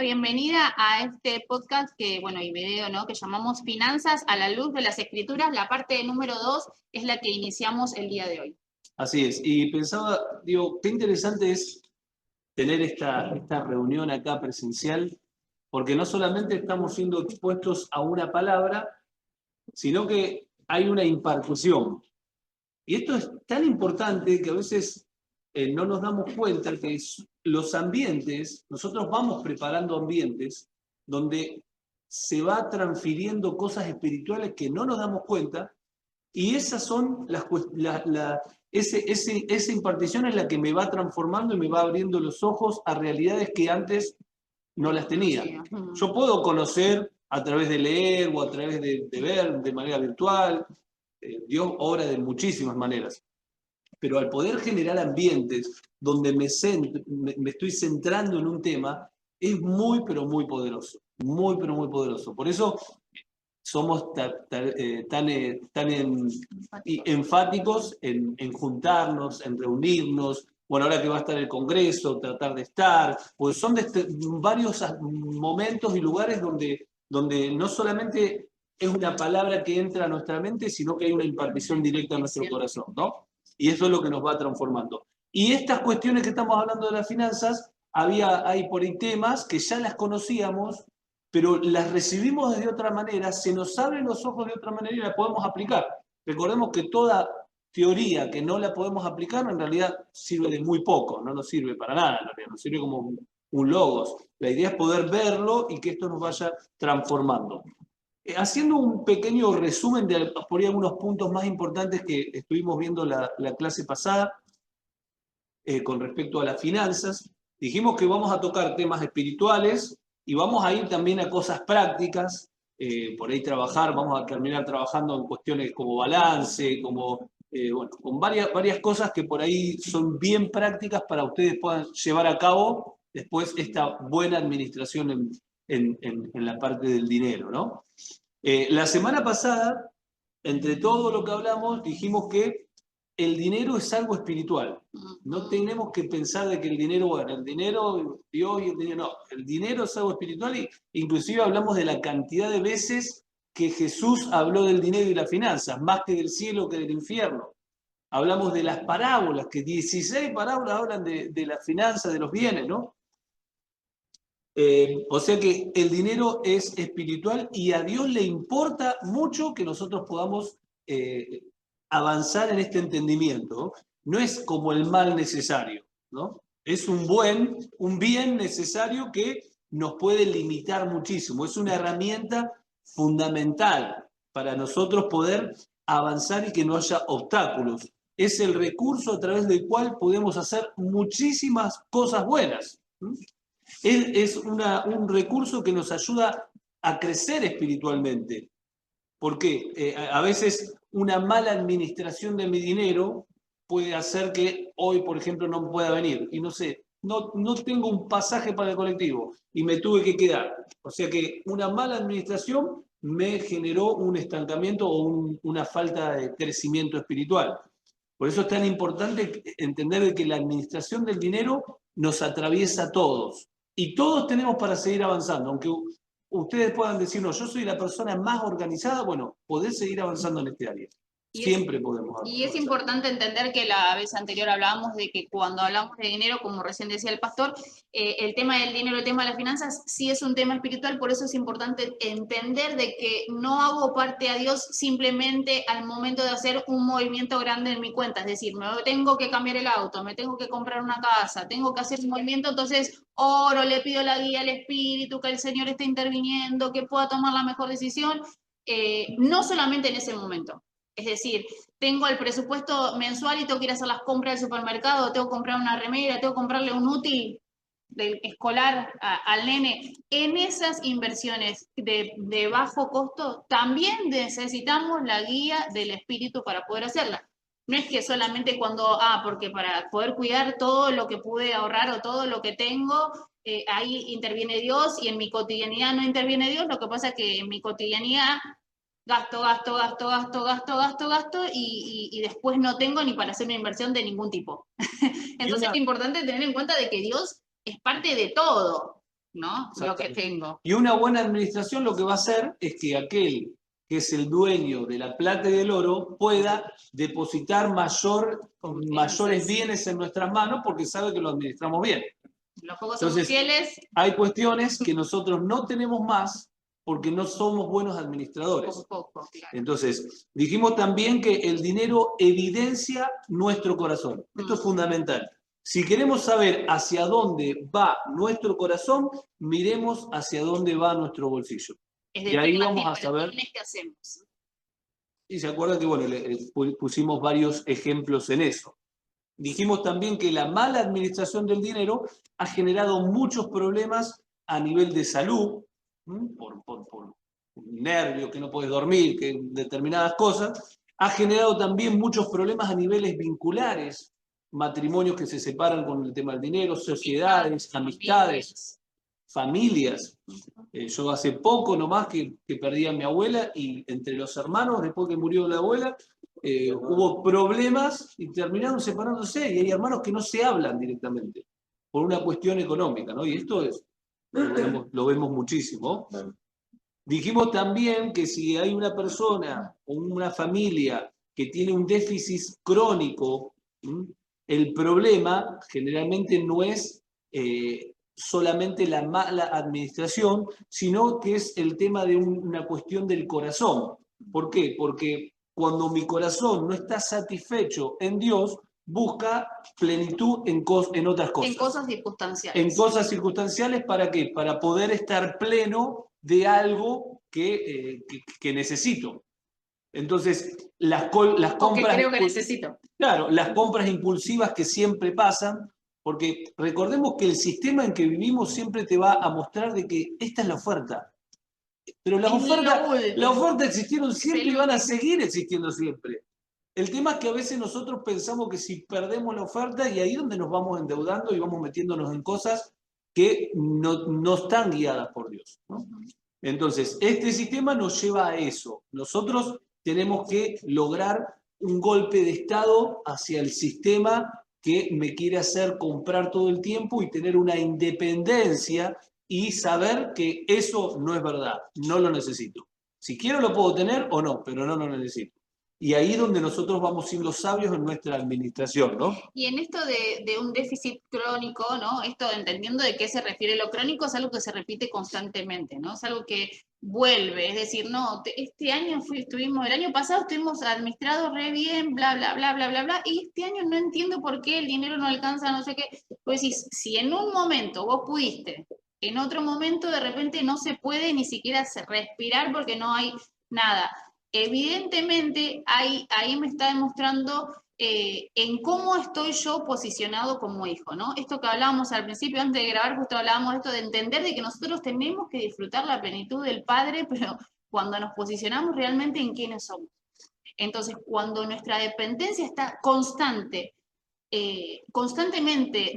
la bienvenida a este podcast y video, ¿no? Que llamamos Finanzas a la luz de las Escrituras. La parte número 2 es la que iniciamos el día de hoy. Así es, y pensaba, digo, qué interesante es tener esta reunión acá presencial, porque no solamente estamos siendo expuestos a una palabra, sino que hay una impartición. Y esto es tan importante que a veces no nos damos cuenta que los ambientes, nosotros vamos preparando ambientes donde se va transfiriendo cosas espirituales que no nos damos cuenta, y esas son esa impartición es la que me va transformando y me va abriendo los ojos a realidades que antes no las tenía. Yo puedo conocer a través de leer o a través de ver de manera virtual. Dios obra de muchísimas maneras. Pero al poder generar ambientes donde me estoy centrando en un tema, es muy, pero muy poderoso. Muy, pero muy poderoso. Por eso somos tan enfáticos en juntarnos, en reunirnos. Bueno, ahora que va a estar el Congreso, tratar de estar, pues son varios momentos y lugares donde no solamente es una palabra que entra a nuestra mente, sino que hay una impartición directa a nuestro corazón, ¿no? Y eso es lo que nos va transformando. Y estas cuestiones que estamos hablando de las finanzas, hay por ahí temas que ya las conocíamos, pero las recibimos de otra manera, se nos abren los ojos de otra manera y la podemos aplicar. Recordemos que toda teoría que no la podemos aplicar en realidad sirve de muy poco, no nos sirve para nada, en realidad, nos sirve como un logos. La idea es poder verlo y que esto nos vaya transformando. Haciendo un pequeño resumen de por ahí algunos puntos más importantes que estuvimos viendo la clase pasada con respecto a las finanzas, dijimos que vamos a tocar temas espirituales y vamos a ir también a cosas prácticas, por ahí vamos a terminar trabajando en cuestiones como balance, con varias cosas que por ahí son bien prácticas para ustedes puedan llevar a cabo después esta buena administración en la parte del dinero, ¿no? La semana pasada, entre todo lo que hablamos, dijimos que el dinero es algo espiritual. No tenemos que pensar de que el dinero, bueno, el dinero, Dios y el dinero, no. El dinero es algo espiritual y inclusive hablamos de la cantidad de veces que Jesús habló del dinero y las finanzas, más que del cielo que del infierno. Hablamos de las parábolas, que 16 parábolas hablan de las finanzas, de los bienes, ¿no? O sea que el dinero es espiritual y a Dios le importa mucho que nosotros podamos avanzar en este entendimiento. No es como el mal necesario, ¿no? Es un bien necesario que nos puede limitar muchísimo. Es una herramienta fundamental para nosotros poder avanzar y que no haya obstáculos. Es el recurso a través del cual podemos hacer muchísimas cosas buenas. Es un recurso que nos ayuda a crecer espiritualmente. Porque a veces una mala administración de mi dinero puede hacer que hoy, por ejemplo, no pueda venir. Y no sé, no tengo un pasaje para el colectivo y me tuve que quedar. O sea que una mala administración me generó un estancamiento o una falta de crecimiento espiritual. Por eso es tan importante entender que la administración del dinero nos atraviesa a todos. Y todos tenemos para seguir avanzando. Aunque ustedes puedan decirnos, yo soy la persona más organizada, bueno, podés seguir avanzando en este área. Siempre podemos avanzar. Y es importante entender que la vez anterior hablábamos de que cuando hablamos de dinero, como recién decía el pastor, el tema del dinero, el tema de las finanzas, sí es un tema espiritual, por eso es importante entender de que no hago parte a Dios simplemente al momento de hacer un movimiento grande en mi cuenta, es decir, me tengo que cambiar el auto, me tengo que comprar una casa, tengo que hacer un movimiento, entonces oro, le pido la guía al Espíritu, que el Señor esté interviniendo, que pueda tomar la mejor decisión, no solamente en ese momento. Es decir, tengo el presupuesto mensual y tengo que ir a hacer las compras del supermercado, tengo que comprar una remera, tengo que comprarle un útil del escolar al nene. En esas inversiones de bajo costo también necesitamos la guía del Espíritu para poder hacerla. No es que solamente porque para poder cuidar todo lo que pude ahorrar o todo lo que tengo, ahí interviene Dios y en mi cotidianidad no interviene Dios. Lo que pasa es que en mi cotidianidad gasto y después no tengo ni para hacer una inversión de ningún tipo. Entonces es importante tener en cuenta de que Dios es parte de todo. ¿no? Lo que tengo. Y una buena administración lo que va a hacer es que aquel que es el dueño de la plata y del oro pueda depositar mayores bienes en nuestras manos porque sabe que lo administramos bien. Los pocos somos Entonces, fieles. hay cuestiones que nosotros no tenemos más porque no somos buenos administradores. Poco, claro. Entonces, dijimos también que el dinero evidencia nuestro corazón. Esto es fundamental. Si queremos saber hacia dónde va nuestro corazón, miremos hacia dónde va nuestro bolsillo. Es Y ahí vamos a los saber. bienes que hacemos. Y se acuerda que bueno, pusimos varios ejemplos en eso. Dijimos también que la mala administración del dinero ha generado muchos problemas a nivel de salud, por nervios, que no puedes dormir, que determinadas cosas. Ha generado también muchos problemas a niveles vinculares, matrimonios que se separan con el tema del dinero, sociedades, amistades, familias. Yo hace poco nomás que perdí a mi abuela y entre los hermanos, después que murió la abuela, hubo problemas y terminaron separándose y hay hermanos que no se hablan directamente por una cuestión económica, ¿no? Y esto lo vemos muchísimo. Dijimos también que si hay una persona o una familia que tiene un déficit crónico, el problema generalmente no es solamente la mala administración, sino que es el tema de una cuestión del corazón. ¿Por qué? Porque cuando mi corazón no está satisfecho en Dios, busca plenitud en otras cosas. En cosas circunstanciales. En cosas circunstanciales, ¿para qué? Para poder estar pleno de algo que necesito. Entonces, las compras... creo que necesito. Claro, las compras impulsivas que siempre pasan, porque recordemos que el sistema en que vivimos siempre te va a mostrar de que esta es la oferta. Pero las ofertas existieron siempre y van a seguir existiendo siempre. El tema es que a veces nosotros pensamos que si perdemos la oferta y ahí es donde nos vamos endeudando y vamos metiéndonos en cosas que no están guiadas por Dios, ¿no? Entonces, este sistema nos lleva a eso. Nosotros tenemos que lograr un golpe de estado hacia el sistema que me quiere hacer comprar todo el tiempo y tener una independencia y saber que eso no es verdad, no lo necesito. Si quiero lo puedo tener o no, pero no lo necesito. Y ahí es donde nosotros vamos siendo sabios en nuestra administración, ¿no? Y en esto de un déficit crónico, ¿no? Esto entendiendo de qué se refiere lo crónico, es algo que se repite constantemente, ¿no? Es algo que vuelve, es decir, no, el año pasado estuvimos administrados re bien, bla, bla, bla, bla, bla, bla, y este año no entiendo por qué el dinero no alcanza, no sé qué. Pues si en un momento vos pudiste, en otro momento de repente no se puede ni siquiera respirar porque no hay nada. Evidentemente, ahí me está demostrando en cómo estoy yo posicionado como hijo, ¿no? Esto que hablábamos al principio, antes de grabar, justo hablábamos de esto de entender de que nosotros tenemos que disfrutar la plenitud del Padre, pero cuando nos posicionamos realmente en quiénes somos. Entonces, cuando nuestra dependencia está constantemente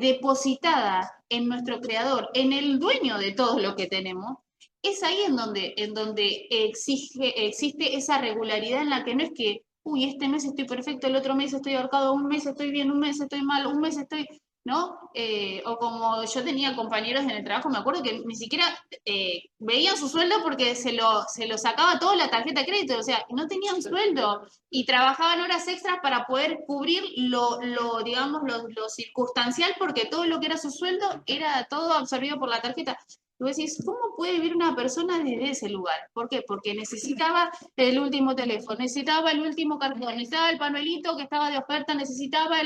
depositada en nuestro Creador, en el dueño de todo lo que tenemos, es ahí en donde existe esa regularidad en la que no es que, uy, este mes estoy perfecto, el otro mes estoy ahorcado, un mes estoy bien, un mes estoy mal, un mes estoy, ¿no? O como yo tenía compañeros en el trabajo, me acuerdo que ni siquiera veían su sueldo porque se lo sacaba todo la tarjeta de crédito, o sea, no tenían sueldo y trabajaban horas extras para poder cubrir digamos, lo circunstancial porque todo lo que era su sueldo era todo absorbido por la tarjeta. Y vos decís, ¿cómo puede vivir una persona desde ese lugar? ¿Por qué? Porque necesitaba el último teléfono, necesitaba el último cartón, necesitaba el panuelito que estaba de oferta, necesitaba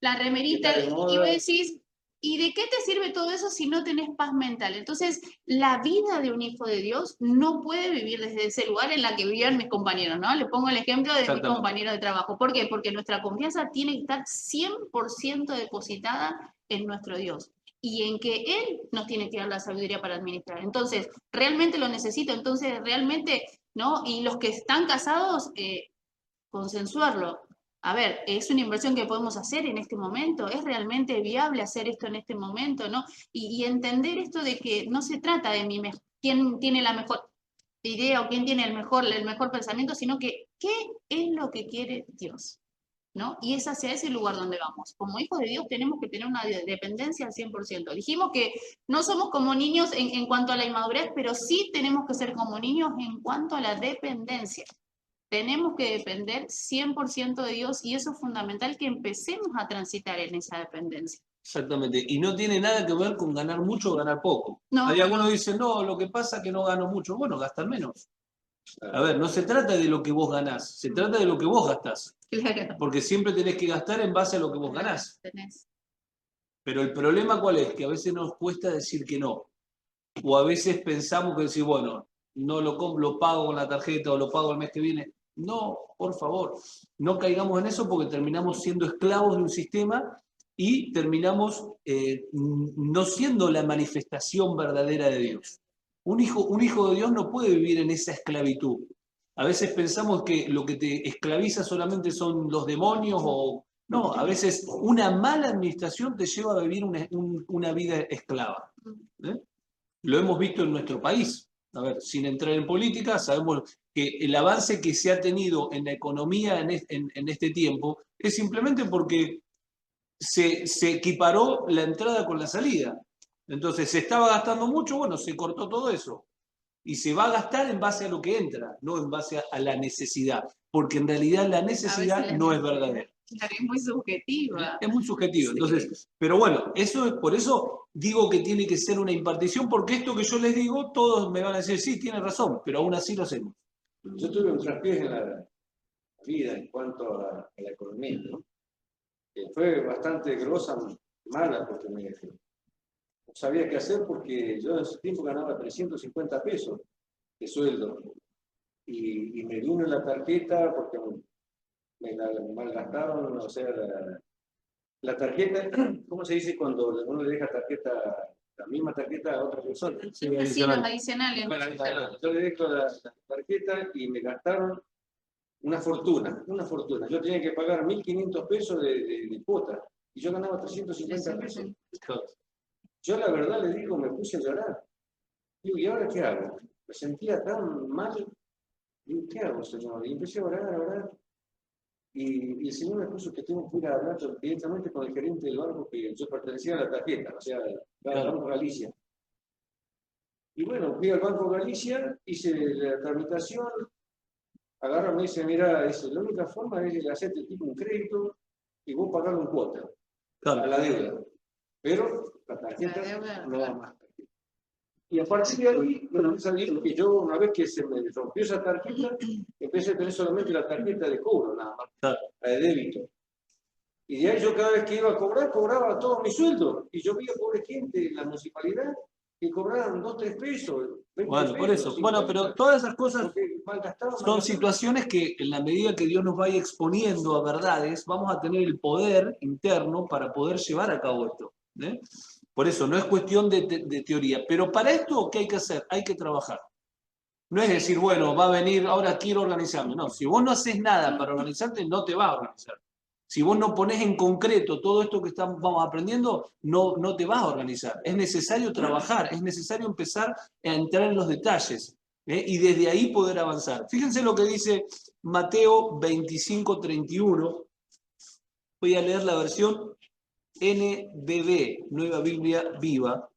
la remerita. Y vos decís, ¿y de qué te sirve todo eso si no tenés paz mental? Entonces, la vida de un hijo de Dios no puede vivir desde ese lugar en la que vivían mis compañeros, ¿no? Les pongo el ejemplo de mis compañeros de trabajo. ¿Por qué? Porque nuestra confianza tiene que estar 100% depositada en nuestro Dios y en que Él nos tiene que dar la sabiduría para administrar. Entonces, realmente lo necesito, entonces realmente, ¿no? Y los que están casados, consensuarlo. A ver, ¿es una inversión que podemos hacer en este momento? ¿Es realmente viable hacer esto en este momento? ¿No? Y entender esto de que no se trata de quién tiene la mejor idea o quién tiene el mejor pensamiento, sino que ¿qué es lo que quiere Dios? ¿no? Y es hacia ese lugar donde vamos. Como hijos de Dios tenemos que tener una dependencia al 100%. Dijimos que no somos como niños en cuanto a la inmadurez, pero sí tenemos que ser como niños en cuanto a la dependencia. Tenemos que depender 100% de Dios y eso es fundamental que empecemos a transitar en esa dependencia. Exactamente. Y no tiene nada que ver con ganar mucho o ganar poco. No, Hay algunos que dicen, no, lo que pasa es que no gano mucho. Bueno, gastan menos. A ver, no se trata de lo que vos ganás, se trata de lo que vos gastás. claro. Porque siempre tenés que gastar en base a lo que vos ganás. Pero el problema ¿cuál es? Que a veces nos cuesta decir que no. O a veces pensamos que decir, bueno, no lo compro, lo pago con la tarjeta o lo pago el mes que viene. No, por favor, no caigamos en eso porque terminamos siendo esclavos de un sistema y terminamos no siendo la manifestación verdadera de Dios. Un hijo de Dios no puede vivir en esa esclavitud. A veces pensamos que lo que te esclaviza solamente son los demonios o... No, a veces una mala administración te lleva a vivir una vida esclava. ¿Eh? Lo hemos visto en nuestro país. A ver, sin entrar en política, sabemos que el avance que se ha tenido en la economía en este tiempo es simplemente porque se equiparó la entrada con la salida. Entonces, se estaba gastando mucho, bueno, se cortó todo eso. Y se va a gastar en base a lo que entra, no en base a la necesidad. Porque en realidad la necesidad no es verdadera. Claro, es muy subjetiva. Es muy subjetivo. Sí. Entonces, pero bueno, eso es por eso digo que tiene que ser una impartición, porque esto que yo les digo, todos me van a decir, sí, tiene razón, pero aún así lo hacemos. Yo tuve un traspiés en la vida en cuanto a la economía, ¿no? Que fue bastante grosa, mala, porque no sabía qué hacer porque yo en ese tiempo ganaba 350 pesos de sueldo y me vino la tarjeta porque me la malgastaron, o sea, la tarjeta, ¿cómo se dice cuando uno le deja tarjeta, la misma tarjeta a otra persona? Sí, los adicionales. Yo le dejo la tarjeta y me gastaron una fortuna. Yo tenía que pagar 1.500 pesos de cuota y yo ganaba 350 pesos. Yo la verdad le digo, me puse a llorar. Digo, ¿y ahora qué hago? Me sentía tan mal. Digo, ¿qué hago, Señor? Y empecé a orar. Y el Señor me puso que tengo que ir a hablar directamente con el gerente del banco que yo pertenecía a la tarjeta, o sea, al Banco Galicia. Y bueno, fui al Banco Galicia, hice la tramitación, agarra y me dice, mira, la única forma es hacerte tipo un crédito y vos pagar un cuota a la deuda. Pero la tarjeta no da más. Y a partir de ahí, bueno, salí que yo una vez que se me rompió esa tarjeta, empecé a tener solamente la tarjeta de cobro, nada más, la de débito. Y de ahí yo cada vez que iba a cobrar, cobraba todo mi sueldo. Y yo veía pobre gente en la municipalidad que cobraban 2, 3 pesos. 20 bueno, pesos, por eso. 50, bueno, pero todas esas cosas son situaciones situaciones que en la medida que Dios nos vaya exponiendo a verdades, vamos a tener el poder interno para poder llevar a cabo esto. ¿Eh? Por eso, no es cuestión de teoría. Pero para esto, ¿qué hay que hacer? Hay que trabajar. No es decir, bueno, va a venir, ahora quiero organizarme. No, si vos no haces nada para organizarte, no te vas a organizar. Si vos no pones en concreto todo esto que vamos aprendiendo, no te vas a organizar. Es necesario trabajar, es necesario empezar a entrar en los detalles y desde ahí poder avanzar. Fíjense lo que dice Mateo 25:31. Voy a leer la versión NBV, Nueva Biblia Viva.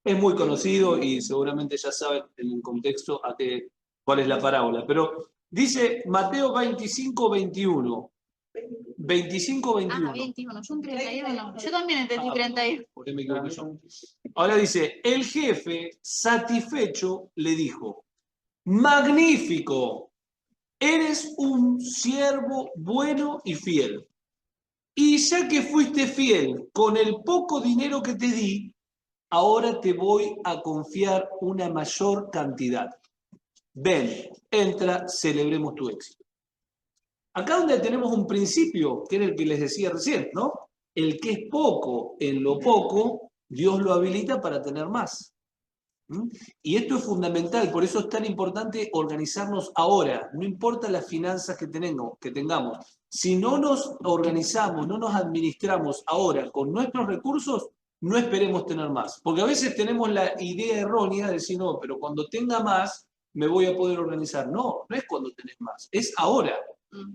Es muy conocido y seguramente ya saben en el contexto cuál es la parábola. Pero dice Mateo 25:21. 25:21. Ah, 21. Yo un 31. Yo también entendí 31. Por ahí me equivoqué yo. Ahora dice, el jefe, satisfecho, le dijo, magnífico, eres un siervo bueno y fiel. Y ya que fuiste fiel con el poco dinero que te di, ahora te voy a confiar una mayor cantidad. Ven, entra, celebremos tu éxito. Acá donde tenemos un principio, que era el que les decía recién, ¿no? El que es poco en lo poco, Dios lo habilita para tener más. Y esto es fundamental, por eso es tan importante organizarnos ahora, no importa las finanzas que tengamos. Si no nos organizamos, no nos administramos ahora con nuestros recursos, no esperemos tener más. Porque a veces tenemos la idea errónea de decir, no, pero cuando tenga más, me voy a poder organizar. No, no es cuando tenés más, es ahora.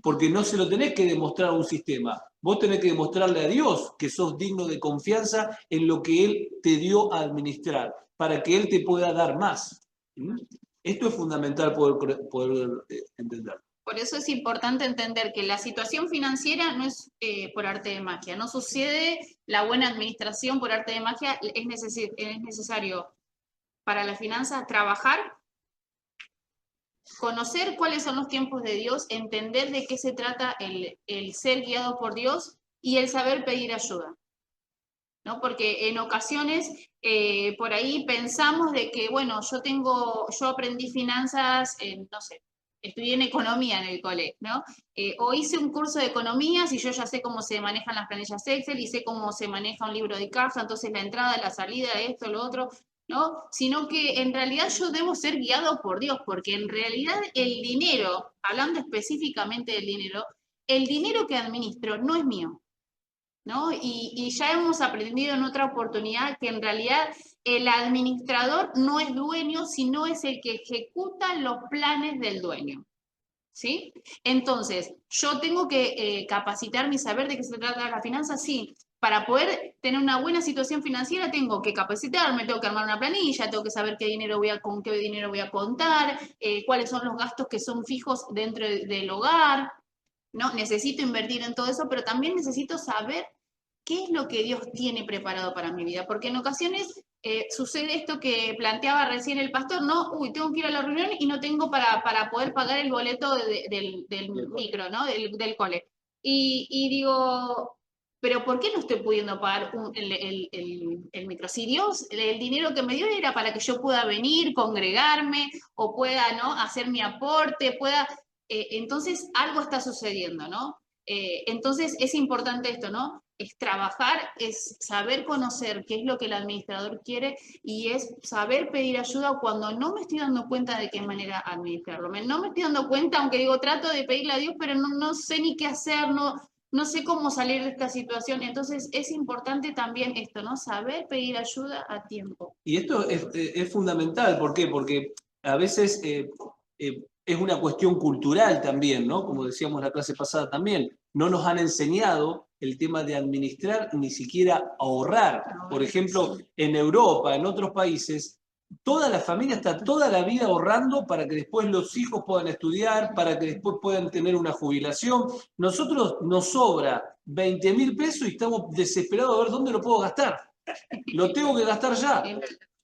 porque no se lo tenés que demostrar a un sistema. Vos tenés que demostrarle a Dios que sos digno de confianza en lo que Él te dio a administrar, para que Él te pueda dar más. Esto es fundamental poder entender. Por eso es importante entender que la situación financiera no es por arte de magia, no sucede la buena administración por arte de magia, es necesario para las finanzas trabajar, conocer cuáles son los tiempos de Dios, entender de qué se trata el ser guiado por Dios y el saber pedir ayuda, ¿no? Porque en ocasiones por ahí pensamos de que, bueno, yo aprendí finanzas, no sé, estudié en economía en el cole, ¿no? O hice un curso de economías y yo ya sé cómo se manejan las planillas Excel y sé cómo se maneja un libro de caja, entonces la entrada, la salida, esto, lo otro, ¿no? Sino que en realidad yo debo ser guiado por Dios, porque en realidad el dinero, hablando específicamente del dinero, el dinero que administro no es mío, ¿no? Y ya hemos aprendido en otra oportunidad que en realidad el administrador no es dueño, sino es el que ejecuta los planes del dueño, ¿sí? Entonces, yo tengo que capacitarme y saber de qué se trata la finanza, sí. Para poder tener una buena situación financiera tengo que capacitarme, tengo que armar una planilla, tengo que saber con qué dinero voy a contar, cuáles son los gastos que son fijos dentro del hogar, ¿no? Necesito invertir en todo eso, pero también necesito saber qué es lo que Dios tiene preparado para mi vida, porque en ocasiones sucede esto que planteaba recién el pastor, ¿no? Uy, tengo que ir a la reunión y no tengo para poder pagar el boleto del micro, ¿no? Del cole. Y digo, pero ¿por qué no estoy pudiendo pagar el micro? Si Dios, el dinero que me dio era para que yo pueda venir, congregarme, o pueda, ¿no? Hacer mi aporte, pueda... entonces algo está sucediendo, ¿no? Entonces es importante esto, ¿no? Es trabajar, es saber conocer qué es lo que el administrador quiere y es saber pedir ayuda cuando no me estoy dando cuenta de qué manera administrarlo. No me estoy dando cuenta, aunque digo, trato de pedirle a Dios, pero no sé ni qué hacer, no sé cómo salir de esta situación. Entonces es importante también esto, ¿no? Saber pedir ayuda a tiempo. Y esto es fundamental, ¿por qué? Porque a veces es una cuestión cultural también, ¿no? Como decíamos la clase pasada también, no nos han enseñado el tema de administrar, ni siquiera ahorrar. Por ejemplo, en Europa, en otros países, toda la familia está toda la vida ahorrando para que después los hijos puedan estudiar, para que después puedan tener una jubilación. Nosotros nos sobra 20.000 pesos y estamos desesperados a ver dónde lo puedo gastar. Lo tengo que gastar ya.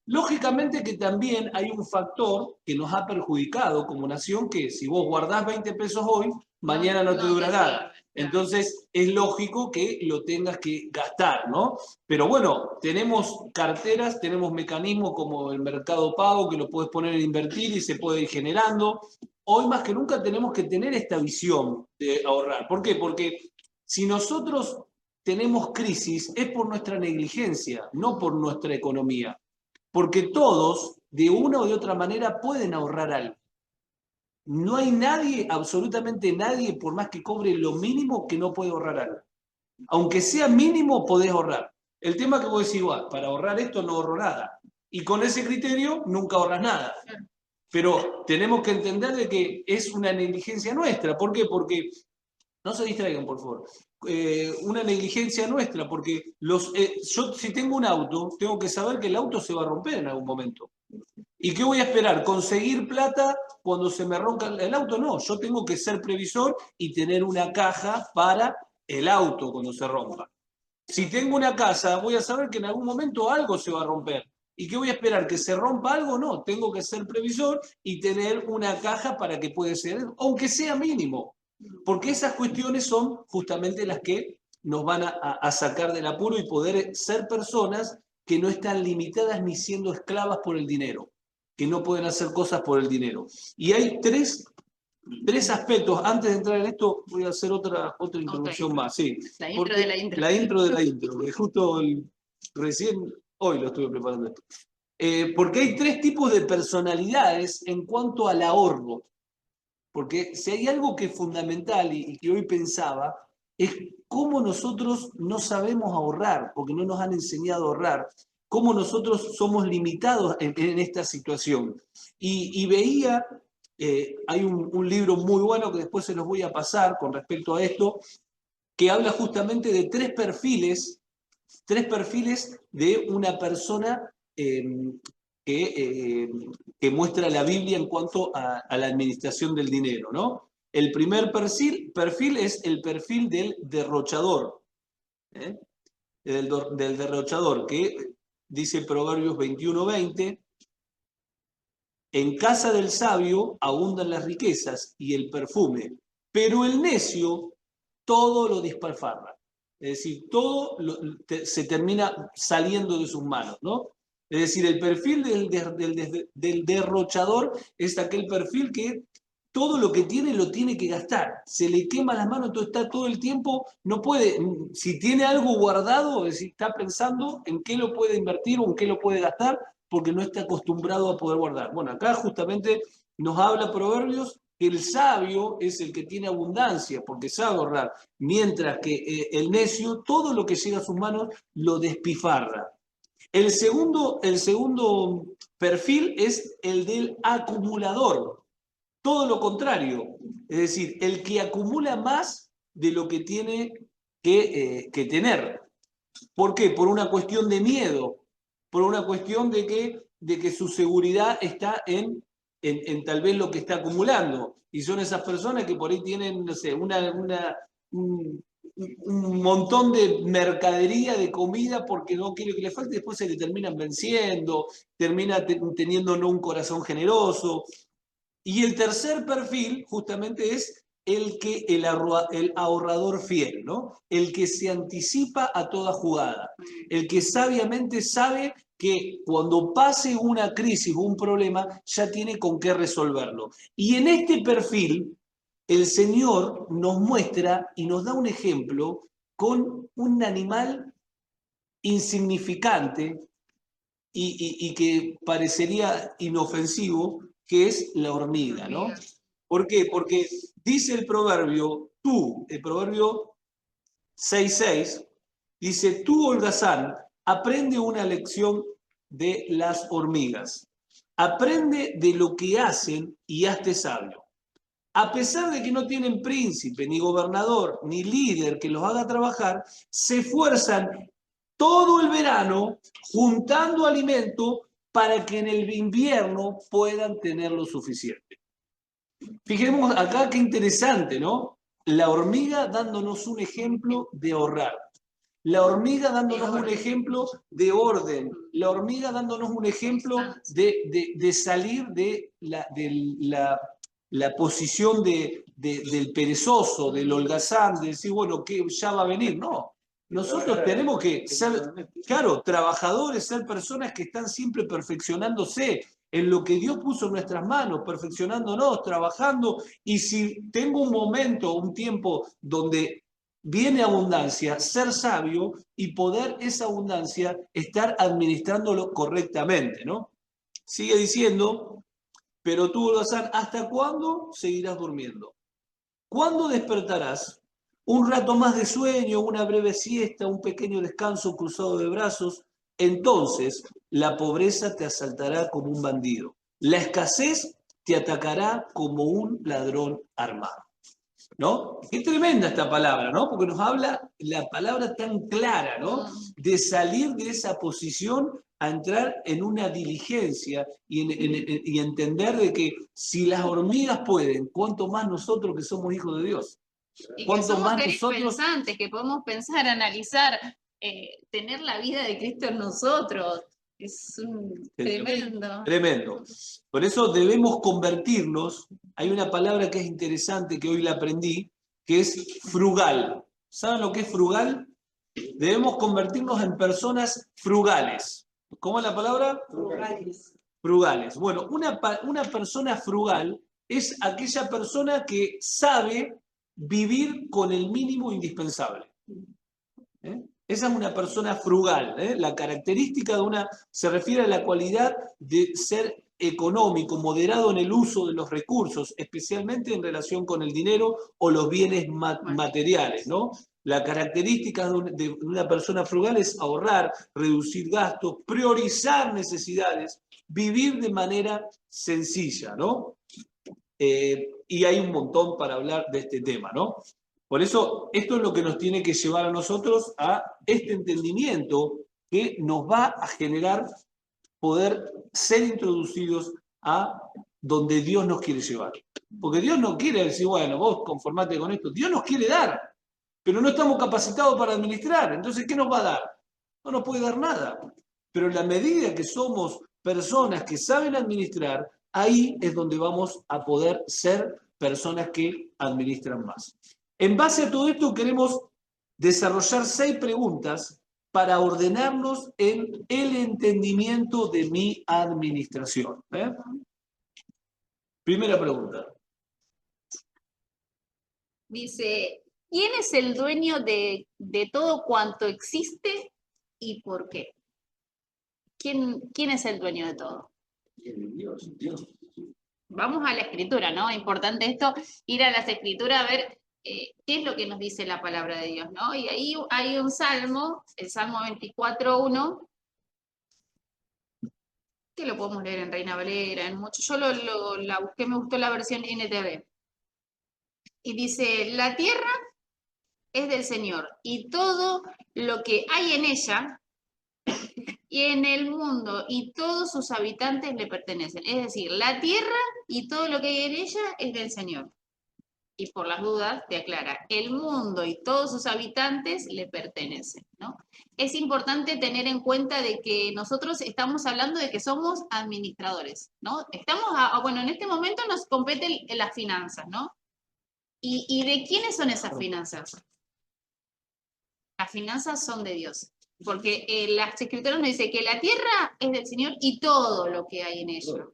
Lógicamente que también hay un factor que nos ha perjudicado como nación, que si vos guardás 20 pesos hoy, mañana no te dura nada. Entonces es lógico que lo tengas que gastar, ¿no? Pero bueno, tenemos carteras, tenemos mecanismos como el Mercado Pago, que lo puedes poner en invertir y se puede ir generando. Hoy más que nunca tenemos que tener esta visión de ahorrar. ¿Por qué? Porque si nosotros tenemos crisis es por nuestra negligencia, no por nuestra economía. Porque todos, de una o de otra manera, pueden ahorrar algo. No hay nadie, absolutamente nadie, por más que cobre lo mínimo, que no puede ahorrar algo. Aunque sea mínimo, podés ahorrar. El tema que vos decís, para ahorrar esto no ahorro nada. Y con ese criterio nunca ahorras nada. Pero tenemos que entender de que es una negligencia nuestra. ¿Por qué? Porque, no se distraigan, por favor. Una negligencia nuestra, porque yo si tengo un auto, tengo que saber que el auto se va a romper en algún momento. ¿Y qué voy a esperar? ¿Conseguir plata cuando se me rompa el auto? No, yo tengo que ser previsor y tener una caja para el auto cuando se rompa. Si tengo una casa, voy a saber que en algún momento algo se va a romper. ¿Y qué voy a esperar? ¿Que se rompa algo? No, tengo que ser previsor y tener una caja para que pueda ser, aunque sea mínimo. Porque esas cuestiones son justamente las que nos van a sacar del apuro y poder ser personas que no están limitadas ni siendo esclavas por el dinero, que no pueden hacer cosas por el dinero. Y hay tres aspectos. Antes de entrar en esto, voy a hacer otra introducción más. Sí, la intro de la intro. La intro de la intro, que justo recién hoy lo estuve preparando esto. Porque hay tres tipos de personalidades en cuanto al ahorro. Porque si hay algo que es fundamental y que hoy pensaba, es cómo nosotros no sabemos ahorrar, porque no nos han enseñado a ahorrar, cómo nosotros somos limitados en esta situación. Y veía hay un libro muy bueno que después se los voy a pasar con respecto a esto, que habla justamente de tres perfiles de una persona que muestra la Biblia en cuanto a la administración del dinero, ¿no? El primer perfil es el perfil del derrochador, ¿eh? Del derrochador, que dice Proverbios 21:20, en casa del sabio abundan las riquezas y el perfume, pero el necio todo lo despilfarra. Es decir, se termina saliendo de sus manos, ¿no? Es decir, el perfil del derrochador es aquel perfil que todo lo que tiene lo tiene que gastar. Se le quema las manos, entonces está todo el tiempo, no puede, si tiene algo guardado, es decir, está pensando en qué lo puede invertir o en qué lo puede gastar, porque no está acostumbrado a poder guardar. Bueno, acá justamente nos habla Proverbios que el sabio es el que tiene abundancia, porque sabe ahorrar, mientras que el necio, todo lo que llega a sus manos lo despifarra. El segundo perfil es el del acumulador, todo lo contrario, es decir, el que acumula más de lo que tiene que tener. ¿Por qué? Por una cuestión de miedo, por una cuestión de que su seguridad está en tal vez lo que está acumulando. Y son esas personas que por ahí tienen, no sé, un montón de mercadería, de comida, porque no quiere que le falte, después se le terminan venciendo, termina teniendo no un corazón generoso. Y el tercer perfil justamente es el ahorrador fiel, ¿no? El que se anticipa a toda jugada, el que sabiamente sabe que cuando pase una crisis o un problema ya tiene con qué resolverlo. Y en este perfil el Señor nos muestra y nos da un ejemplo con un animal insignificante y que parecería inofensivo, que es la hormiga, ¿no? ¿Por qué? Porque dice el proverbio 6:6, dice, tú, holgazán, aprende una lección de las hormigas. Aprende de lo que hacen y hazte sabio. A pesar de que no tienen príncipe, ni gobernador, ni líder que los haga trabajar, se esfuerzan todo el verano juntando alimento para que en el invierno puedan tener lo suficiente. Fijemos acá qué interesante, ¿no? La hormiga dándonos un ejemplo de ahorrar. La hormiga dándonos un ejemplo de orden. La hormiga dándonos un ejemplo de salir de la posición del perezoso, del holgazán, de decir, bueno, que ya va a venir. No. Nosotros tenemos que ser, claro, trabajadores, ser personas que están siempre perfeccionándose en lo que Dios puso en nuestras manos, perfeccionándonos, trabajando. Y si tengo un momento, un tiempo donde viene abundancia, ser sabio y poder esa abundancia estar administrándolo correctamente, ¿no? Sigue diciendo, pero tú, holgazán, ¿hasta cuándo seguirás durmiendo? ¿Cuándo despertarás? Un rato más de sueño, una breve siesta, un pequeño descanso cruzado de brazos. Entonces la pobreza te asaltará como un bandido. La escasez te atacará como un ladrón armado. ¿No? Qué tremenda esta palabra, ¿no? Porque nos habla la palabra tan clara, ¿no? De salir de esa posición a entrar en una diligencia y entender de que si las hormigas pueden, ¿cuánto más nosotros que somos hijos de Dios? Y que ¿Cuánto somos más seres nosotros pensantes, que podemos pensar, analizar, tener la vida de Cristo en nosotros. Es tremendo. Tremendo. Por eso debemos convertirnos. Hay una palabra que es interesante que hoy la aprendí, que es frugal. ¿Saben lo que es frugal? Debemos convertirnos en personas frugales. ¿Cómo es la palabra? Frugales. Frugales. Bueno, una persona frugal es aquella persona que sabe vivir con el mínimo indispensable. ¿Eh? Esa es una persona frugal. La característica de se refiere a la cualidad de ser económico, moderado en el uso de los recursos, especialmente en relación con el dinero o los bienes materiales, ¿no? La característica de una persona frugal es ahorrar, reducir gastos, priorizar necesidades, vivir de manera sencilla, ¿no? Y hay un montón para hablar de este tema, ¿no? Por eso, esto es lo que nos tiene que llevar a nosotros a este entendimiento que nos va a generar poder ser introducidos a donde Dios nos quiere llevar. Porque Dios no quiere decir, bueno, vos conformate con esto. Dios nos quiere dar, pero no estamos capacitados para administrar. Entonces, ¿qué nos va a dar? No nos puede dar nada. Pero en la medida que somos personas que saben administrar, ahí es donde vamos a poder ser personas que administran más. En base a todo esto queremos desarrollar 6 preguntas para ordenarnos en el entendimiento de mi administración. Primera pregunta. Dice, ¿quién es el dueño de todo cuanto existe y por qué? ¿Quién es el dueño de todo? Dios, Dios. Vamos a la escritura, ¿no? Importante esto, ir a las escrituras a ver qué es lo que nos dice la palabra de Dios, ¿no? Y ahí hay un salmo, el Salmo 24:1, que lo podemos leer en Reina Valera, en mucho. Yo la busqué, me gustó la versión NTV. Y dice, la tierra es del Señor y todo lo que hay en ella y en el mundo y todos sus habitantes le pertenecen. Es decir, la tierra y todo lo que hay en ella es del Señor. Y por las dudas te aclara, el mundo y todos sus habitantes le pertenecen, ¿no? Es importante tener en cuenta de que nosotros estamos hablando de que somos administradores, ¿no? Bueno, en este momento nos competen las finanzas, ¿no? ¿Y de quiénes son esas finanzas? Las finanzas son de Dios, porque las escrituras nos dicen que la tierra es del Señor y todo lo que hay en ella.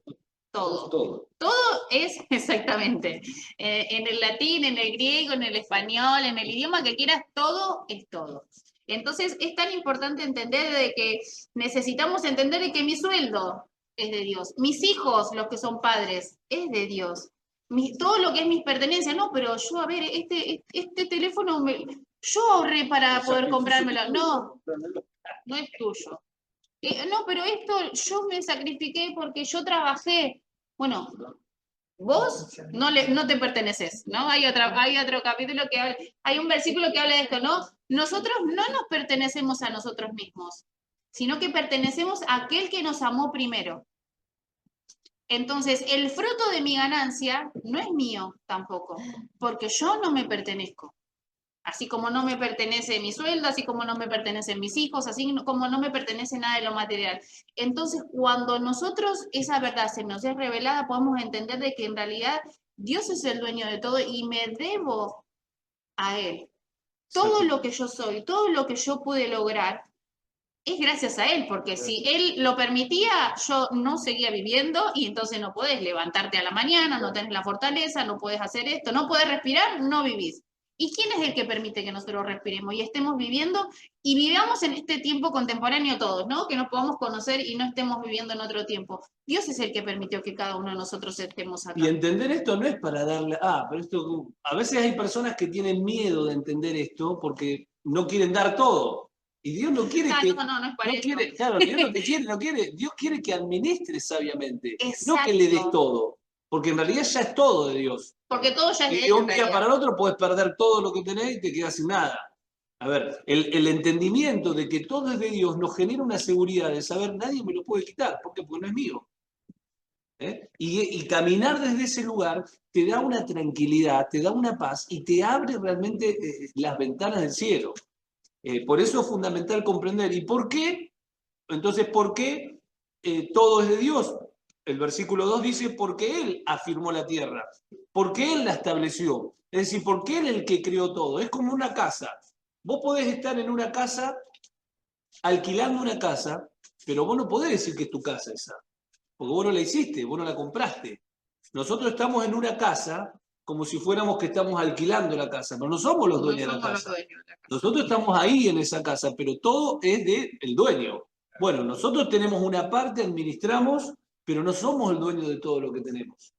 Todo. Todo es exactamente. En el latín, en el griego, en el español, en el idioma que quieras, todo es todo. Entonces es tan importante entender de que necesitamos entender de que mi sueldo es de Dios. Mis hijos, los que son padres, es de Dios. Todo lo que es mis pertenencias, no, pero yo, a ver, este teléfono, yo ahorré para poder comprármelo. No, no es tuyo. No, pero esto yo me sacrifiqué porque yo trabajé. Bueno, vos no te perteneces, ¿no? Hay otro capítulo que habla, hay un versículo que habla de esto, ¿no? Nosotros no nos pertenecemos a nosotros mismos, sino que pertenecemos a aquel que nos amó primero. Entonces, el fruto de mi ganancia no es mío tampoco, porque yo no me pertenezco. Así como no me pertenece mi sueldo, así como no me pertenecen mis hijos, así como no me pertenece nada de lo material. Entonces, cuando nosotros esa verdad se nos es revelada, podemos entender de que en realidad Dios es el dueño de todo y me debo a Él. Todo lo que yo soy, todo lo que yo pude lograr, es gracias a Él, porque si Él lo permitía, yo no seguía viviendo y entonces no podés levantarte a la mañana, no tenés la fortaleza, no podés hacer esto, no podés respirar, no vivís. ¿Y quién es el que permite que nosotros respiremos y estemos viviendo y vivamos en este tiempo contemporáneo todos, ¿no? Que nos podamos conocer y no estemos viviendo en otro tiempo. Dios es el que permitió que cada uno de nosotros estemos acá. Y entender esto no es para darle... pero esto... A veces hay personas que tienen miedo de entender esto porque no quieren dar todo. Y Dios no quiere que... No es para no eso. quiere, claro, Dios no te quiere, no quiere. Dios quiere que administres sabiamente. Exacto. No que le des todo. Porque en realidad ya es todo de Dios. Porque todo ya es de Y Él, un día para el otro puedes perder todo lo que tenés y te quedas sin nada. A ver, el entendimiento de que todo es de Dios nos genera una seguridad de saber nadie me lo puede quitar. ¿Por qué? Porque no es mío. Y caminar desde ese lugar te da una tranquilidad, te da una paz y te abre realmente las ventanas del cielo. Por eso es fundamental comprender. ¿Y por qué? Entonces, ¿por qué todo es de Dios? El versículo 2 dice, porque Él afirmó la tierra, porque Él la estableció. Es decir, porque Él es el que creó todo. Es como una casa. Vos podés estar en una casa, alquilando una casa, pero vos no podés decir que es tu casa esa. Porque vos no la hiciste, vos no la compraste. Nosotros estamos en una casa como si fuéramos que estamos alquilando la casa, pero no somos los dueños de la casa. Nosotros estamos ahí en esa casa, pero todo es del dueño. Bueno, nosotros tenemos una parte, administramos, pero no somos el dueño de todo lo que tenemos.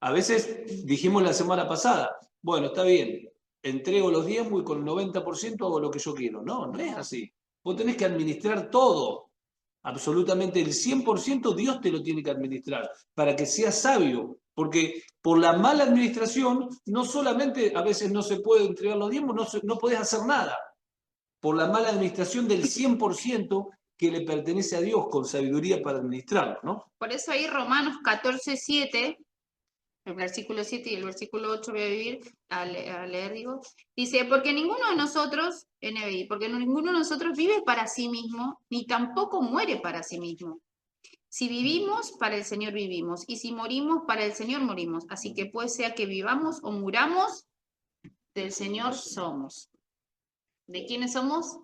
A veces dijimos la semana pasada, bueno, está bien, entrego los diezmos y con el 90% hago lo que yo quiero. No, no es así. Vos tenés que administrar todo. Absolutamente el 100% Dios te lo tiene que administrar para que seas sabio Porque por la mala administración, no solamente a veces no se puede entregar los diezmos, no podés hacer nada. Por la mala administración del 100% que le pertenece a Dios con sabiduría para administrarlo, ¿no? Por eso ahí Romanos 14:7, el versículo 7 y el versículo 8 voy a leer, digo, dice, porque ninguno de nosotros, NBI, porque ninguno de nosotros vive para sí mismo, ni tampoco muere para sí mismo. Si vivimos, para el Señor vivimos, y si morimos, para el Señor morimos. Así que pues sea que vivamos o muramos, del Señor somos. ¿De quiénes somos?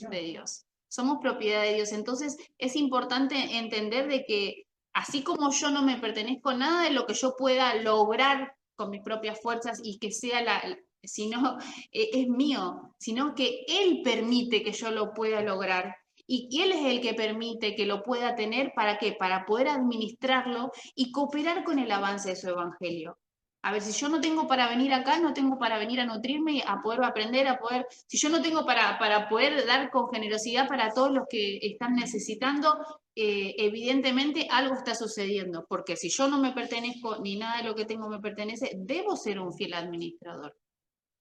De Dios. Somos propiedad de Dios. Entonces es importante entender de que así como yo no me pertenezco, nada de lo que yo pueda lograr con mis propias fuerzas y que sea sino es mío, sino que Él permite que yo lo pueda lograr. Y Él es el que permite que lo pueda tener, ¿para qué? Para poder administrarlo y cooperar con el avance de su evangelio. A ver, si yo no tengo para venir acá, no tengo para venir a nutrirme, a poder aprender, a poder, si yo no tengo para poder dar con generosidad para todos los que están necesitando, evidentemente algo está sucediendo, porque si yo no me pertenezco, ni nada de lo que tengo me pertenece, debo ser un fiel administrador,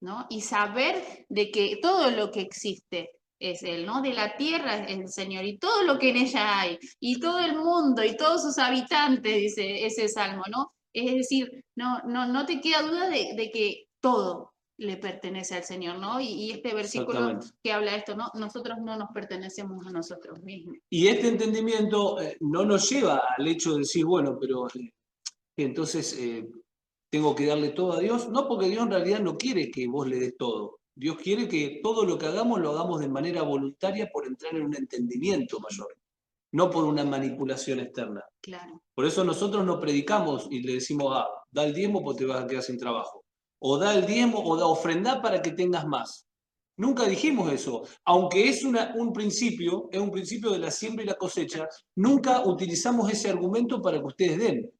¿no? Y saber de que todo lo que existe es Él, ¿no? De la tierra es el Señor y todo lo que en ella hay, y todo el mundo y todos sus habitantes, dice ese salmo, ¿no? Es decir, no te queda duda de que todo le pertenece al Señor, ¿no? Y este versículo que habla de esto, ¿no? Nosotros no nos pertenecemos a nosotros mismos. Y este entendimiento no nos lleva al hecho de decir, bueno, pero entonces tengo que darle todo a Dios. No, porque Dios en realidad no quiere que vos le des todo. Dios quiere que todo lo que hagamos lo hagamos de manera voluntaria por entrar en un entendimiento mayor, no por una manipulación externa. Claro. Por eso nosotros no predicamos y le decimos, da el diezmo porque te vas a quedar sin trabajo. O da el diezmo o da ofrenda para que tengas más. Nunca dijimos eso. Aunque es un principio, es un principio de la siembra y la cosecha, nunca utilizamos ese argumento para que ustedes den.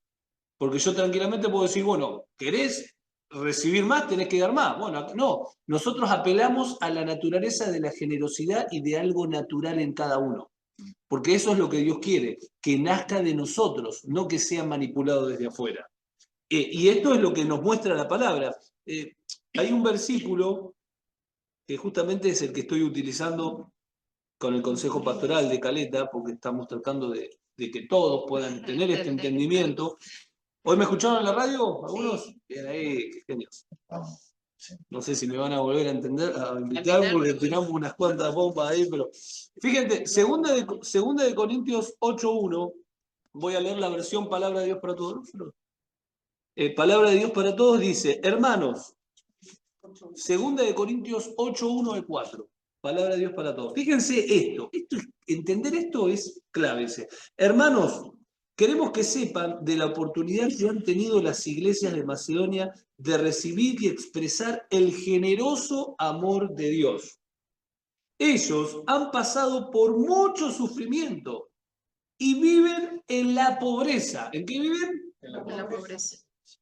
Porque yo tranquilamente puedo decir, bueno, ¿querés recibir más? Tenés que dar más. Bueno, no. Nosotros apelamos a la naturaleza de la generosidad y de algo natural en cada uno. Porque eso es lo que Dios quiere, que nazca de nosotros, no que sea manipulado desde afuera. Y esto es lo que nos muestra la palabra. Hay un versículo que justamente es el que estoy utilizando con el Consejo Pastoral de Caleta, porque estamos tratando de que todos puedan tener este entendimiento. ¿Hoy me escucharon en la radio? ¿Algunos? Sí. Bien ahí, qué genios. No sé si me van a volver a invitar porque tiramos unas cuantas bombas ahí, pero fíjense, segunda de Corintios 8:1, voy a leer la versión Palabra de Dios para Todos. Palabra de Dios para Todos dice, hermanos, segunda de Corintios 8:1 al 4, Palabra de Dios para Todos. Fíjense entender esto es clave. Hermanos, queremos que sepan de la oportunidad que han tenido las iglesias de Macedonia de recibir y expresar el generoso amor de Dios. Ellos han pasado por mucho sufrimiento y viven en la pobreza. ¿En qué viven? En la pobreza.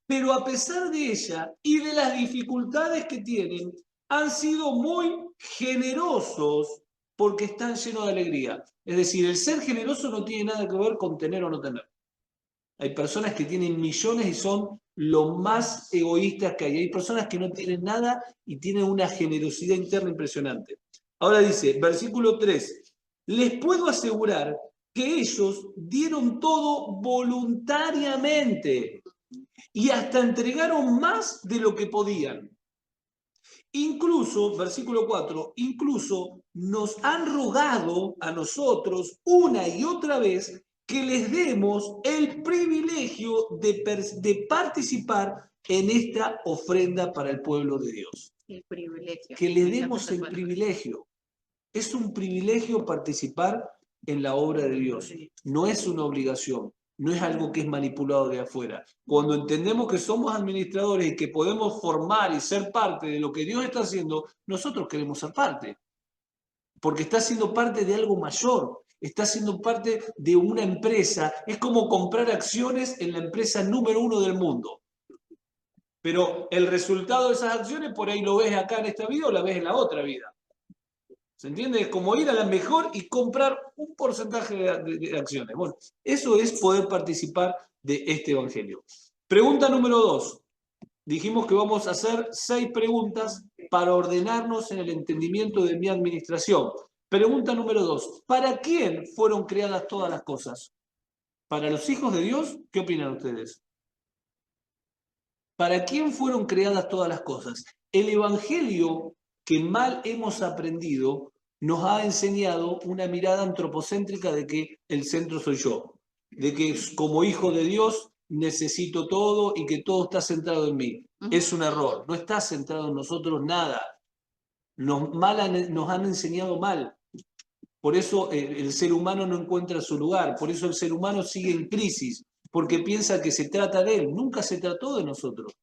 Pero a pesar de ella y de las dificultades que tienen, han sido muy generosos porque están llenos de alegría. Es decir, el ser generoso no tiene nada que ver con tener o no tener. Hay personas que tienen millones y son lo más egoístas que hay. Hay personas que no tienen nada y tienen una generosidad interna impresionante. Ahora dice, versículo 3, les puedo asegurar que ellos dieron todo voluntariamente y hasta entregaron más de lo que podían. Incluso, versículo 4, incluso nos han rogado a nosotros una y otra vez que les demos el privilegio de participar en esta ofrenda para el pueblo de Dios. El privilegio. Que le demos el privilegio. Es un privilegio participar en la obra de Dios. No es una obligación. No es algo que es manipulado de afuera. Cuando entendemos que somos administradores y que podemos formar y ser parte de lo que Dios está haciendo, nosotros queremos ser parte. Porque está siendo parte de algo mayor. Está siendo parte de una empresa. Es como comprar acciones en la empresa número 1 del mundo. Pero el resultado de esas acciones, por ahí lo ves acá en esta vida o la ves en la otra vida. ¿Se entiende? Es como ir a la mejor y comprar un porcentaje de acciones. Bueno, eso es poder participar de este evangelio. Pregunta número 2. Dijimos que vamos a hacer 6 preguntas para ordenarnos en el entendimiento de mi administración. Pregunta número 2. ¿Para quién fueron creadas todas las cosas? ¿Para los hijos de Dios? ¿Qué opinan ustedes? ¿Para quién fueron creadas todas las cosas? El Evangelio que mal hemos aprendido nos ha enseñado una mirada antropocéntrica de que el centro soy yo, de que como hijo de Dios necesito todo y que todo está centrado en mí. Es un error, no está centrado en nosotros nada. Nos han enseñado mal. Por eso el ser humano no encuentra su lugar, por eso el ser humano sigue en crisis, porque piensa que se trata de él. Nunca se trató de nosotros.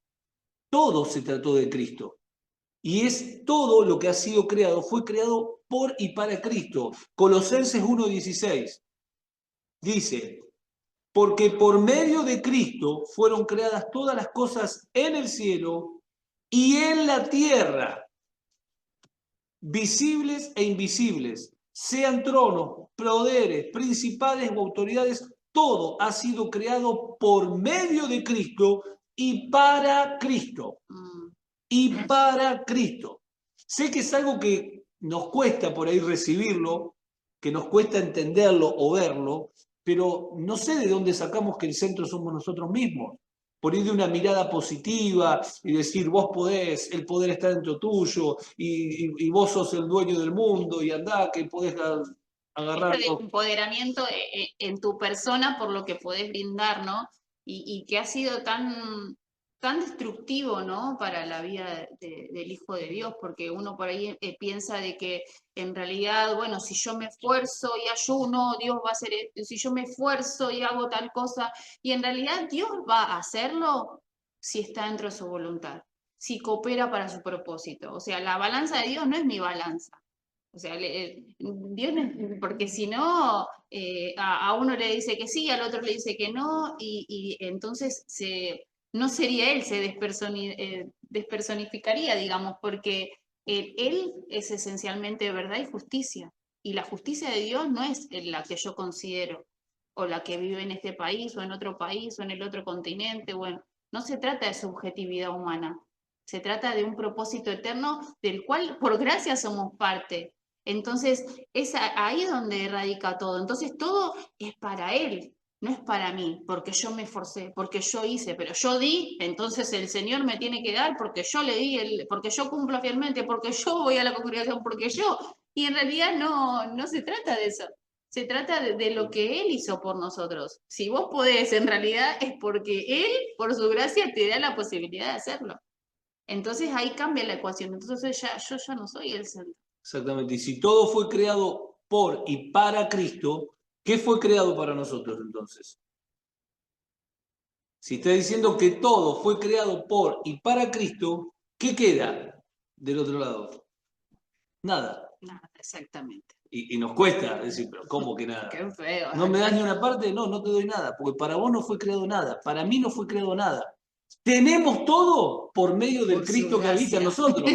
Todo se trató de Cristo. Y es todo lo que ha sido creado, fue creado por y para Cristo. Colosenses 1:16 dice, porque por medio de Cristo fueron creadas todas las cosas en el cielo y en la tierra, visibles e invisibles, sean tronos, poderes, principales o autoridades, todo ha sido creado por medio de Cristo y para Cristo. Y para Cristo. Sé que es algo que nos cuesta por ahí recibirlo, que nos cuesta entenderlo o verlo, pero no sé de dónde sacamos que el centro somos nosotros mismos. Por ir de una mirada positiva y decir, vos podés, el poder está dentro tuyo y vos sos el dueño del mundo y andá que podés agarrar. Este empoderamiento en tu persona por lo que podés brindar, ¿no? Y que ha sido tan destructivo, ¿no? Para la vida del Hijo de Dios, porque uno por ahí piensa de que en realidad, bueno, si yo me esfuerzo y ayuno, Dios va a hacer esto, si yo me esfuerzo y hago tal cosa, y en realidad Dios va a hacerlo si está dentro de su voluntad, si coopera para su propósito. O sea, la balanza de Dios no es mi balanza. O sea, Dios, porque si no, a uno le dice que sí, al otro le dice que no, y entonces no sería él, se despersonificaría, digamos, porque él es esencialmente verdad y justicia. Y la justicia de Dios no es la que yo considero, o la que vive en este país, o en otro país, o en el otro continente. Bueno, no se trata de subjetividad humana, se trata de un propósito eterno del cual por gracia somos parte. Entonces, es ahí donde radica todo. Entonces, todo es para él, no es para mí, porque yo me esforcé, porque yo hice, pero yo di, entonces el Señor me tiene que dar porque yo le di, porque yo cumplo fielmente, porque yo voy a la congregación, porque yo. Y en realidad no se trata de eso. Se trata de lo que Él hizo por nosotros. Si vos podés, en realidad es porque Él, por su gracia, te da la posibilidad de hacerlo. Entonces ahí cambia la ecuación. Entonces yo ya no soy el centro. Exactamente. Y si todo fue creado por y para Cristo, ¿qué fue creado para nosotros entonces? Si está diciendo que todo fue creado por y para Cristo, ¿qué queda del otro lado? Nada. Nada, exactamente. Y nos cuesta decir, pero ¿cómo que nada? Qué feo. ¿No me das ni una parte? No, no te doy nada, porque para vos no fue creado nada, para mí no fue creado nada. Tenemos todo por medio del Cristo que habita en nosotros.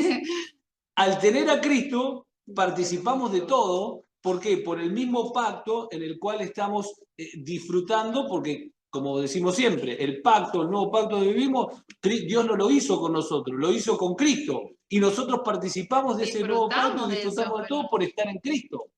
Al tener a Cristo, participamos de todo. ¿Por qué? Por el mismo pacto en el cual estamos disfrutando, porque, como decimos siempre, el pacto, el nuevo pacto que vivimos, Dios no lo hizo con nosotros, lo hizo con Cristo. Y nosotros participamos de ese nuevo pacto y disfrutamos de todo por estar en Cristo.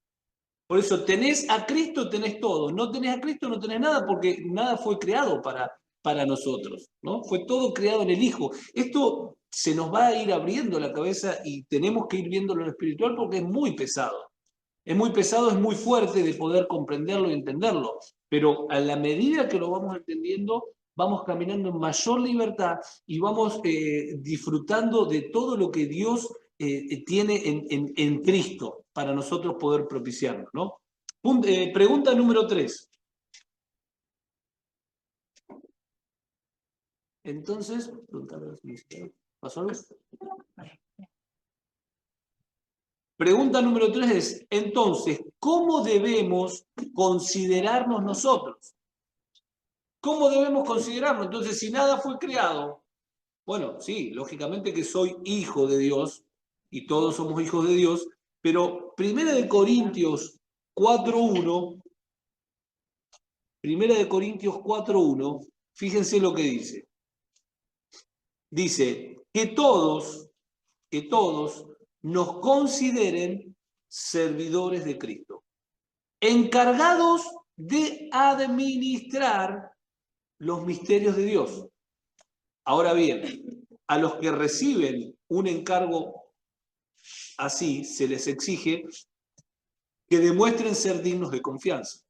Por eso, tenés a Cristo, tenés todo. No tenés a Cristo, no tenés nada, porque nada fue creado para nosotros, ¿no? Fue todo creado en el Hijo. Esto se nos va a ir abriendo la cabeza y tenemos que ir viéndolo en lo espiritual porque es muy pesado. Es muy pesado, es muy fuerte de poder comprenderlo y entenderlo. Pero a la medida que lo vamos entendiendo, vamos caminando en mayor libertad y vamos disfrutando de todo lo que Dios tiene en Cristo para nosotros poder propiciarnos, ¿no? Pregunta número 3. Entonces, ¿pasó algo? Pregunta número 3 es, entonces, ¿cómo debemos considerarnos nosotros? ¿Cómo debemos considerarnos? Entonces, si nada fue creado, bueno, sí, lógicamente que soy hijo de Dios y todos somos hijos de Dios, pero 1 Corintios 4:1, fíjense lo que dice. dice que todos nos consideren servidores de Cristo, encargados de administrar los misterios de Dios. Ahora bien, a los que reciben un encargo así, se les exige que demuestren ser dignos de confianza.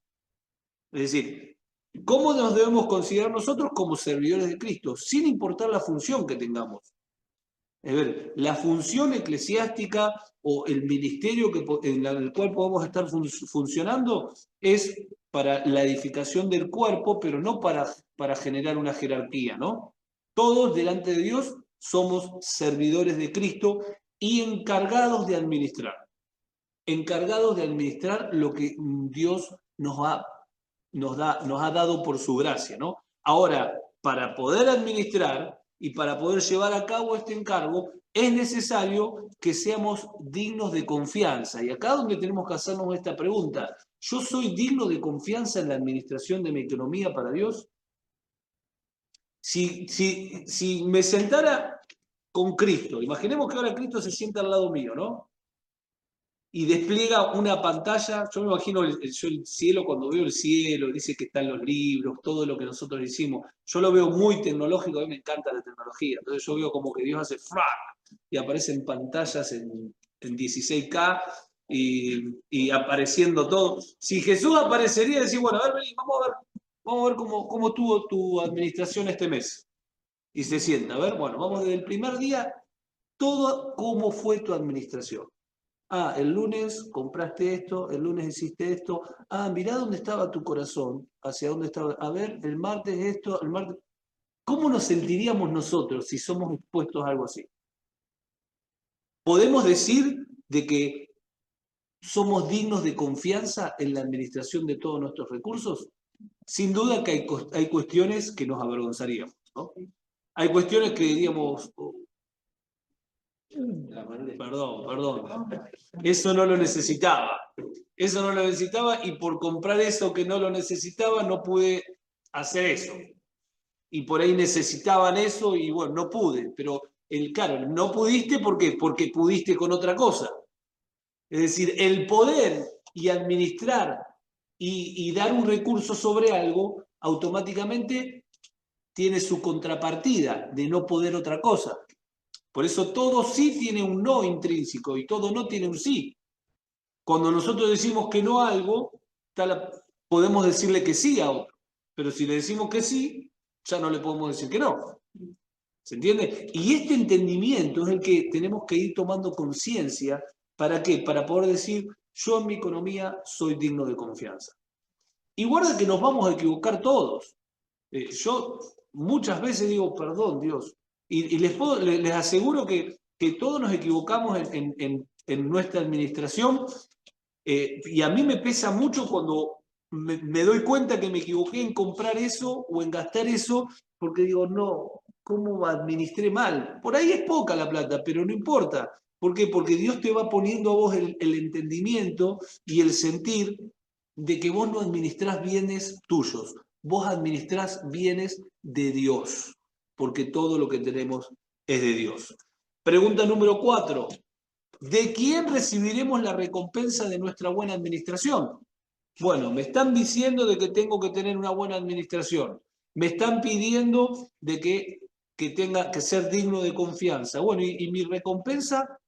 Es decir, ¿cómo nos debemos considerar nosotros como servidores de Cristo? Sin importar la función que tengamos. Es ver, la función eclesiástica o el ministerio en el cual podemos estar funcionando es para la edificación del cuerpo, pero no para generar una jerarquía, ¿no? Todos delante de Dios somos servidores de Cristo y encargados de administrar lo que Dios nos ha dado por su gracia, ¿no? Ahora, para poder administrar y para poder llevar a cabo este encargo, es necesario que seamos dignos de confianza. Y acá es donde tenemos que hacernos esta pregunta. ¿Yo soy digno de confianza en la administración de mi economía para Dios? Si me sentara con Cristo, imaginemos que ahora Cristo se sienta al lado mío, ¿no? Y despliega una pantalla, yo me imagino yo el cielo, cuando veo el cielo, dice que están los libros, todo lo que nosotros hicimos, yo lo veo muy tecnológico, a mí me encanta la tecnología, entonces yo veo como que Dios hace ¡frac! Y aparecen pantallas en 16K y apareciendo todo. Si Jesús aparecería y decir, bueno, a ver, vení, vamos a ver cómo tuvo tu administración este mes. Y se sienta, a ver, bueno, vamos desde el primer día, todo cómo fue tu administración. Ah, el lunes compraste esto, el lunes hiciste esto. Ah, mirá dónde estaba tu corazón, hacia dónde estaba. A ver, el martes esto, el martes. ¿Cómo nos sentiríamos nosotros si somos expuestos a algo así? ¿Podemos decir de que somos dignos de confianza en la administración de todos nuestros recursos? Sin duda que hay cuestiones que nos avergonzaríamos, ¿no? Hay cuestiones que diríamos, perdón, eso no lo necesitaba. Eso no lo necesitaba y por comprar eso que no lo necesitaba no pude hacer eso. Y por ahí necesitaban eso y bueno, no pude. Pero claro, no pudiste ¿por qué? Porque pudiste con otra cosa. Es decir, el poder y administrar y dar un recurso sobre algo automáticamente tiene su contrapartida de no poder otra cosa. Por eso todo sí tiene un no intrínseco y todo no tiene un sí. Cuando nosotros decimos que no a algo, podemos decirle que sí a otro. Pero si le decimos que sí, ya no le podemos decir que no. ¿Se entiende? Y este entendimiento es el que tenemos que ir tomando conciencia. ¿Para qué? Para poder decir, yo en mi economía soy digno de confianza. Y guarda que nos vamos a equivocar todos. Yo muchas veces digo, perdón, Dios. Y les aseguro que todos nos equivocamos en nuestra administración. Y a mí me pesa mucho cuando me doy cuenta que me equivoqué en comprar eso o en gastar eso, porque digo, no, ¿cómo administré mal? Por ahí es poca la plata, pero no importa. ¿Por qué? Porque Dios te va poniendo a vos el entendimiento y el sentir de que vos no administrás bienes tuyos, vos administrás bienes de Dios, porque todo lo que tenemos es de Dios. Pregunta número 4. ¿De quién recibiremos la recompensa de nuestra buena administración? Bueno, me están diciendo de que tengo que tener una buena administración. Me están pidiendo de que tenga que ser digno de confianza. Bueno, ¿y mi recompensa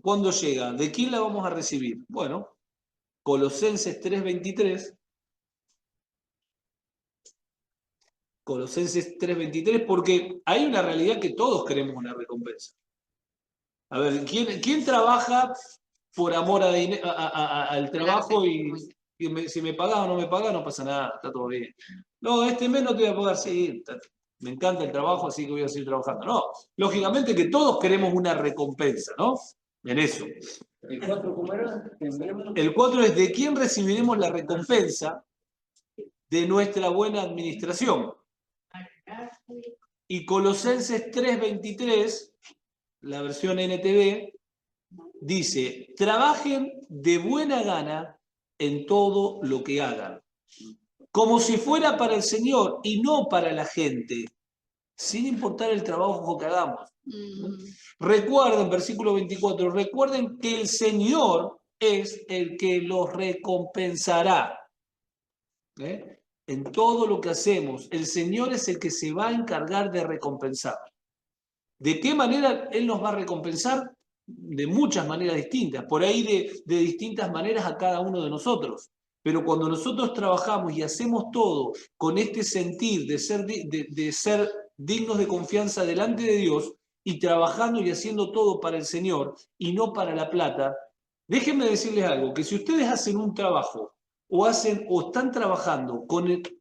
cuándo llega? ¿De quién la vamos a recibir? Bueno, Colosenses 3:23. Colosenses 3:23, porque hay una realidad que todos queremos una recompensa. A ver, ¿quién trabaja por amor al trabajo y si me pagas o no me pagas no pasa nada, está todo bien? No, este mes no te voy a pagar, sí, me encanta el trabajo, así que voy a seguir trabajando. No, lógicamente que todos queremos una recompensa, ¿no? En eso. ¿El 4 cómo era? El 4 es ¿de quién recibiremos la recompensa de nuestra buena administración? Y Colosenses 3:23, la versión NTV, dice, trabajen de buena gana en todo lo que hagan, como si fuera para el Señor y no para la gente, sin importar el trabajo que hagamos. Mm. Recuerden, versículo 24, recuerden que el Señor es el que los recompensará. En todo lo que hacemos, el Señor es el que se va a encargar de recompensar. ¿De qué manera Él nos va a recompensar? De muchas maneras distintas, por ahí de distintas maneras a cada uno de nosotros. Pero cuando nosotros trabajamos y hacemos todo con este sentir de ser dignos de confianza delante de Dios y trabajando y haciendo todo para el Señor y no para la plata, déjenme decirles algo, que si ustedes hacen un trabajo o están trabajando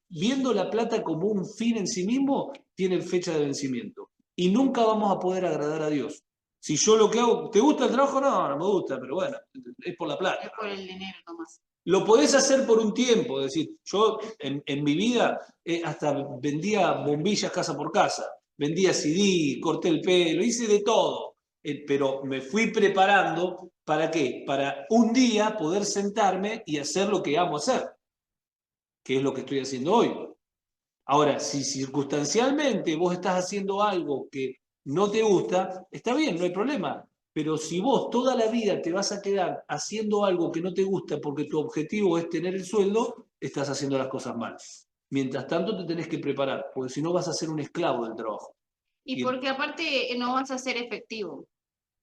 viendo la plata como un fin en sí mismo, tienen fecha de vencimiento. Y nunca vamos a poder agradar a Dios. Si yo lo que hago, ¿te gusta el trabajo? No, no me gusta, pero bueno, es por la plata. Es por el dinero nomás. Lo podés hacer por un tiempo, es decir, yo en mi vida hasta vendía bombillas casa por casa, vendía CD, corté el pelo, hice de todo, pero me fui preparando, ¿para qué? Para un día poder sentarme y hacer lo que amo hacer, que es lo que estoy haciendo hoy. Ahora, si circunstancialmente vos estás haciendo algo que no te gusta, está bien, no hay problema. Pero si vos toda la vida te vas a quedar haciendo algo que no te gusta porque tu objetivo es tener el sueldo, estás haciendo las cosas mal. Mientras tanto te tenés que preparar, porque si no vas a ser un esclavo del trabajo. Y porque aparte no vas a ser efectivo.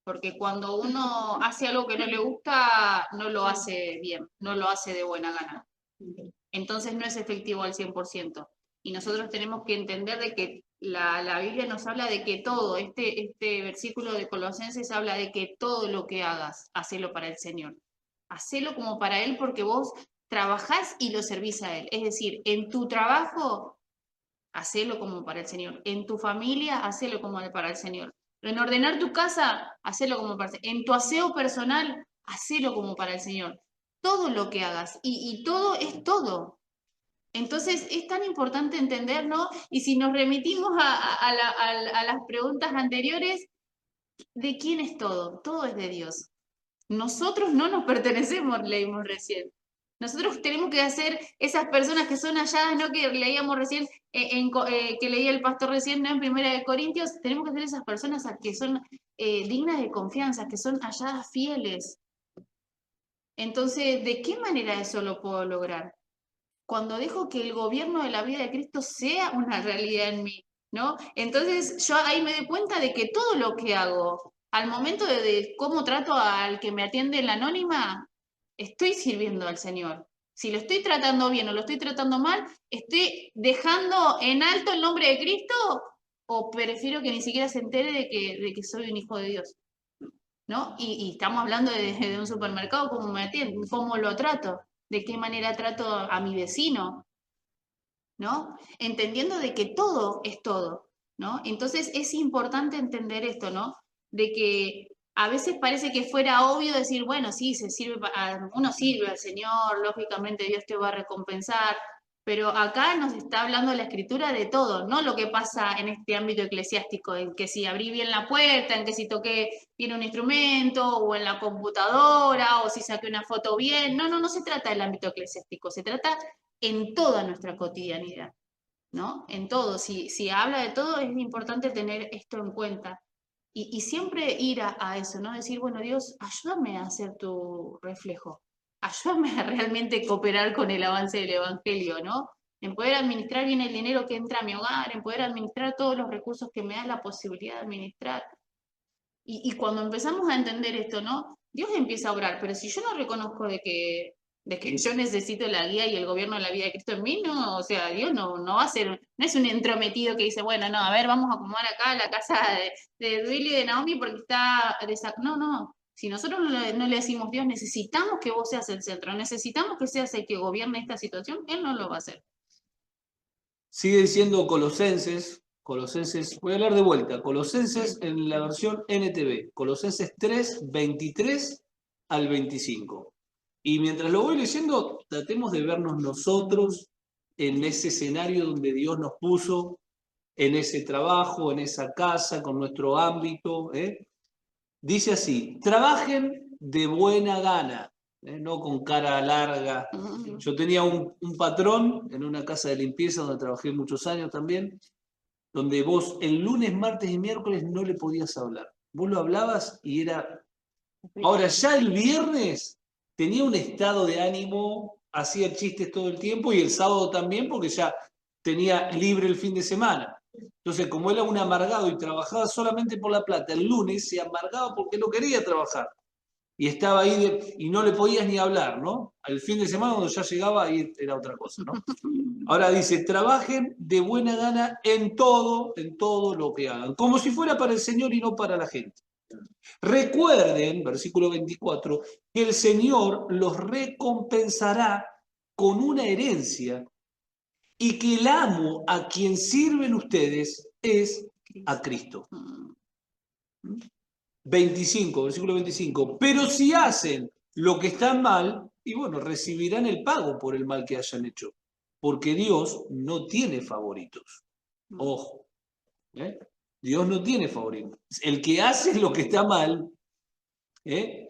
Porque cuando uno hace algo que no le gusta, no lo hace bien, no lo hace de buena gana. Entonces no es efectivo al 100%. Y nosotros tenemos que entender de que la Biblia nos habla de que todo, este versículo de Colosenses habla de que todo lo que hagas, hacelo para el Señor. Hacelo como para Él porque vos trabajás y lo servís a Él. Es decir, en tu trabajo, hacelo como para el Señor. En tu familia, hacelo como para el Señor. En ordenar tu casa, hacelo como para el Señor. En tu aseo personal, hacelo como para el Señor. Todo lo que hagas. Y todo es todo. Entonces es tan importante entender, ¿no? Y si nos remitimos a las preguntas anteriores, ¿de quién es todo? Todo es de Dios. Nosotros no nos pertenecemos, leímos recién. Nosotros tenemos que hacer esas personas que son halladas, ¿no? Que leíamos recién, que leía el pastor recién, ¿no? En Primera de Corintios, tenemos que ser esas personas que son dignas de confianza, que son halladas fieles. Entonces, ¿de qué manera eso lo puedo lograr? Cuando dejo que el gobierno de la vida de Cristo sea una realidad en mí, ¿no? Entonces yo ahí me doy cuenta de que todo lo que hago, al momento de cómo trato al que me atiende en la anónima, estoy sirviendo al Señor. Si lo estoy tratando bien o lo estoy tratando mal, ¿estoy dejando en alto el nombre de Cristo o prefiero que ni siquiera se entere de que soy un hijo de Dios? ¿No? Y estamos hablando de un supermercado, ¿cómo me atienden? ¿Cómo lo trato? ¿De qué manera trato a mi vecino? ¿No? Entendiendo de que todo es todo, ¿no? Entonces es importante entender esto, ¿no? De que a veces parece que fuera obvio decir, bueno, sí, uno sirve al Señor, lógicamente Dios te va a recompensar, pero acá nos está hablando la Escritura de todo, no lo que pasa en este ámbito eclesiástico, en que si abrí bien la puerta, en que si toqué bien un instrumento, o en la computadora, o si saqué una foto bien. No, no, no se trata del ámbito eclesiástico, se trata en toda nuestra cotidianidad, ¿no? En todo. Si habla de todo, es importante tener esto en cuenta. Y siempre ir a eso, ¿no? Decir, bueno, Dios, ayúdame a hacer tu reflejo. Ayúdame a realmente cooperar con el avance del Evangelio, ¿no? En poder administrar bien el dinero que entra a mi hogar, en poder administrar todos los recursos que me da la posibilidad de administrar. Y cuando empezamos a entender esto, ¿no? Dios empieza a obrar, pero si yo no reconozco de que yo necesito la guía y el gobierno de la vida de Cristo en mí, no, o sea, Dios no va a ser, no es un entrometido que dice, bueno, no, a ver, vamos a acomodar acá la casa de Duilio y de Naomi porque está no, no. Si nosotros no le decimos, Dios, necesitamos que vos seas el centro, necesitamos que seas el que gobierne esta situación, Él no lo va a hacer. Sigue diciendo Colosenses, voy a hablar de vuelta, Colosenses en la versión NTV, Colosenses 3, 23 al 25. Y mientras lo voy leyendo, tratemos de vernos nosotros en ese escenario donde Dios nos puso, en ese trabajo, en esa casa, con nuestro ámbito. Dice así, trabajen de buena gana, no con cara larga. Yo tenía un patrón en una casa de limpieza donde trabajé muchos años también, donde vos el lunes, martes y miércoles no le podías hablar. Vos lo hablabas y era... Ahora, ya el viernes tenía un estado de ánimo, hacía chistes todo el tiempo y el sábado también porque ya tenía libre el fin de semana. Entonces, como él era un amargado y trabajaba solamente por la plata, el lunes se amargaba porque no quería trabajar. Y estaba ahí y no le podías ni hablar, ¿no? Al fin de semana cuando ya llegaba ahí era otra cosa, ¿no? Ahora dice, trabajen de buena gana en todo lo que hagan, como si fuera para el Señor y no para la gente. Recuerden, versículo 24, que el Señor los recompensará con una herencia y que el amo a quien sirven ustedes es a Cristo. 25, versículo 25. Pero si hacen lo que está mal, y bueno, recibirán el pago por el mal que hayan hecho, porque Dios no tiene favoritos. Ojo, ¿eh? Dios no tiene favoritos. El que hace lo que está mal,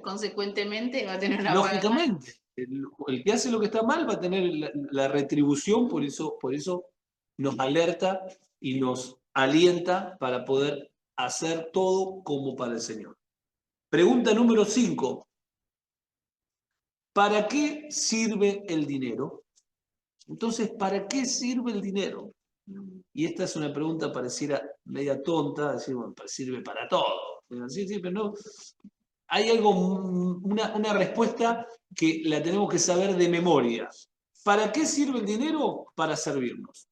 consecuentemente va a tener una lógicamente, el que hace lo que está mal va a tener la retribución, por eso nos alerta y nos alienta para poder hacer todo como para el Señor. Pregunta número 5. ¿Para qué sirve el dinero? Entonces, ¿para qué sirve el dinero? Y esta es una pregunta pareciera media tonta, decir, bueno, sirve para todo. Sí, pero no. Hay algo, una respuesta que la tenemos que saber de memoria. ¿Para qué sirve el dinero? Para servirnos.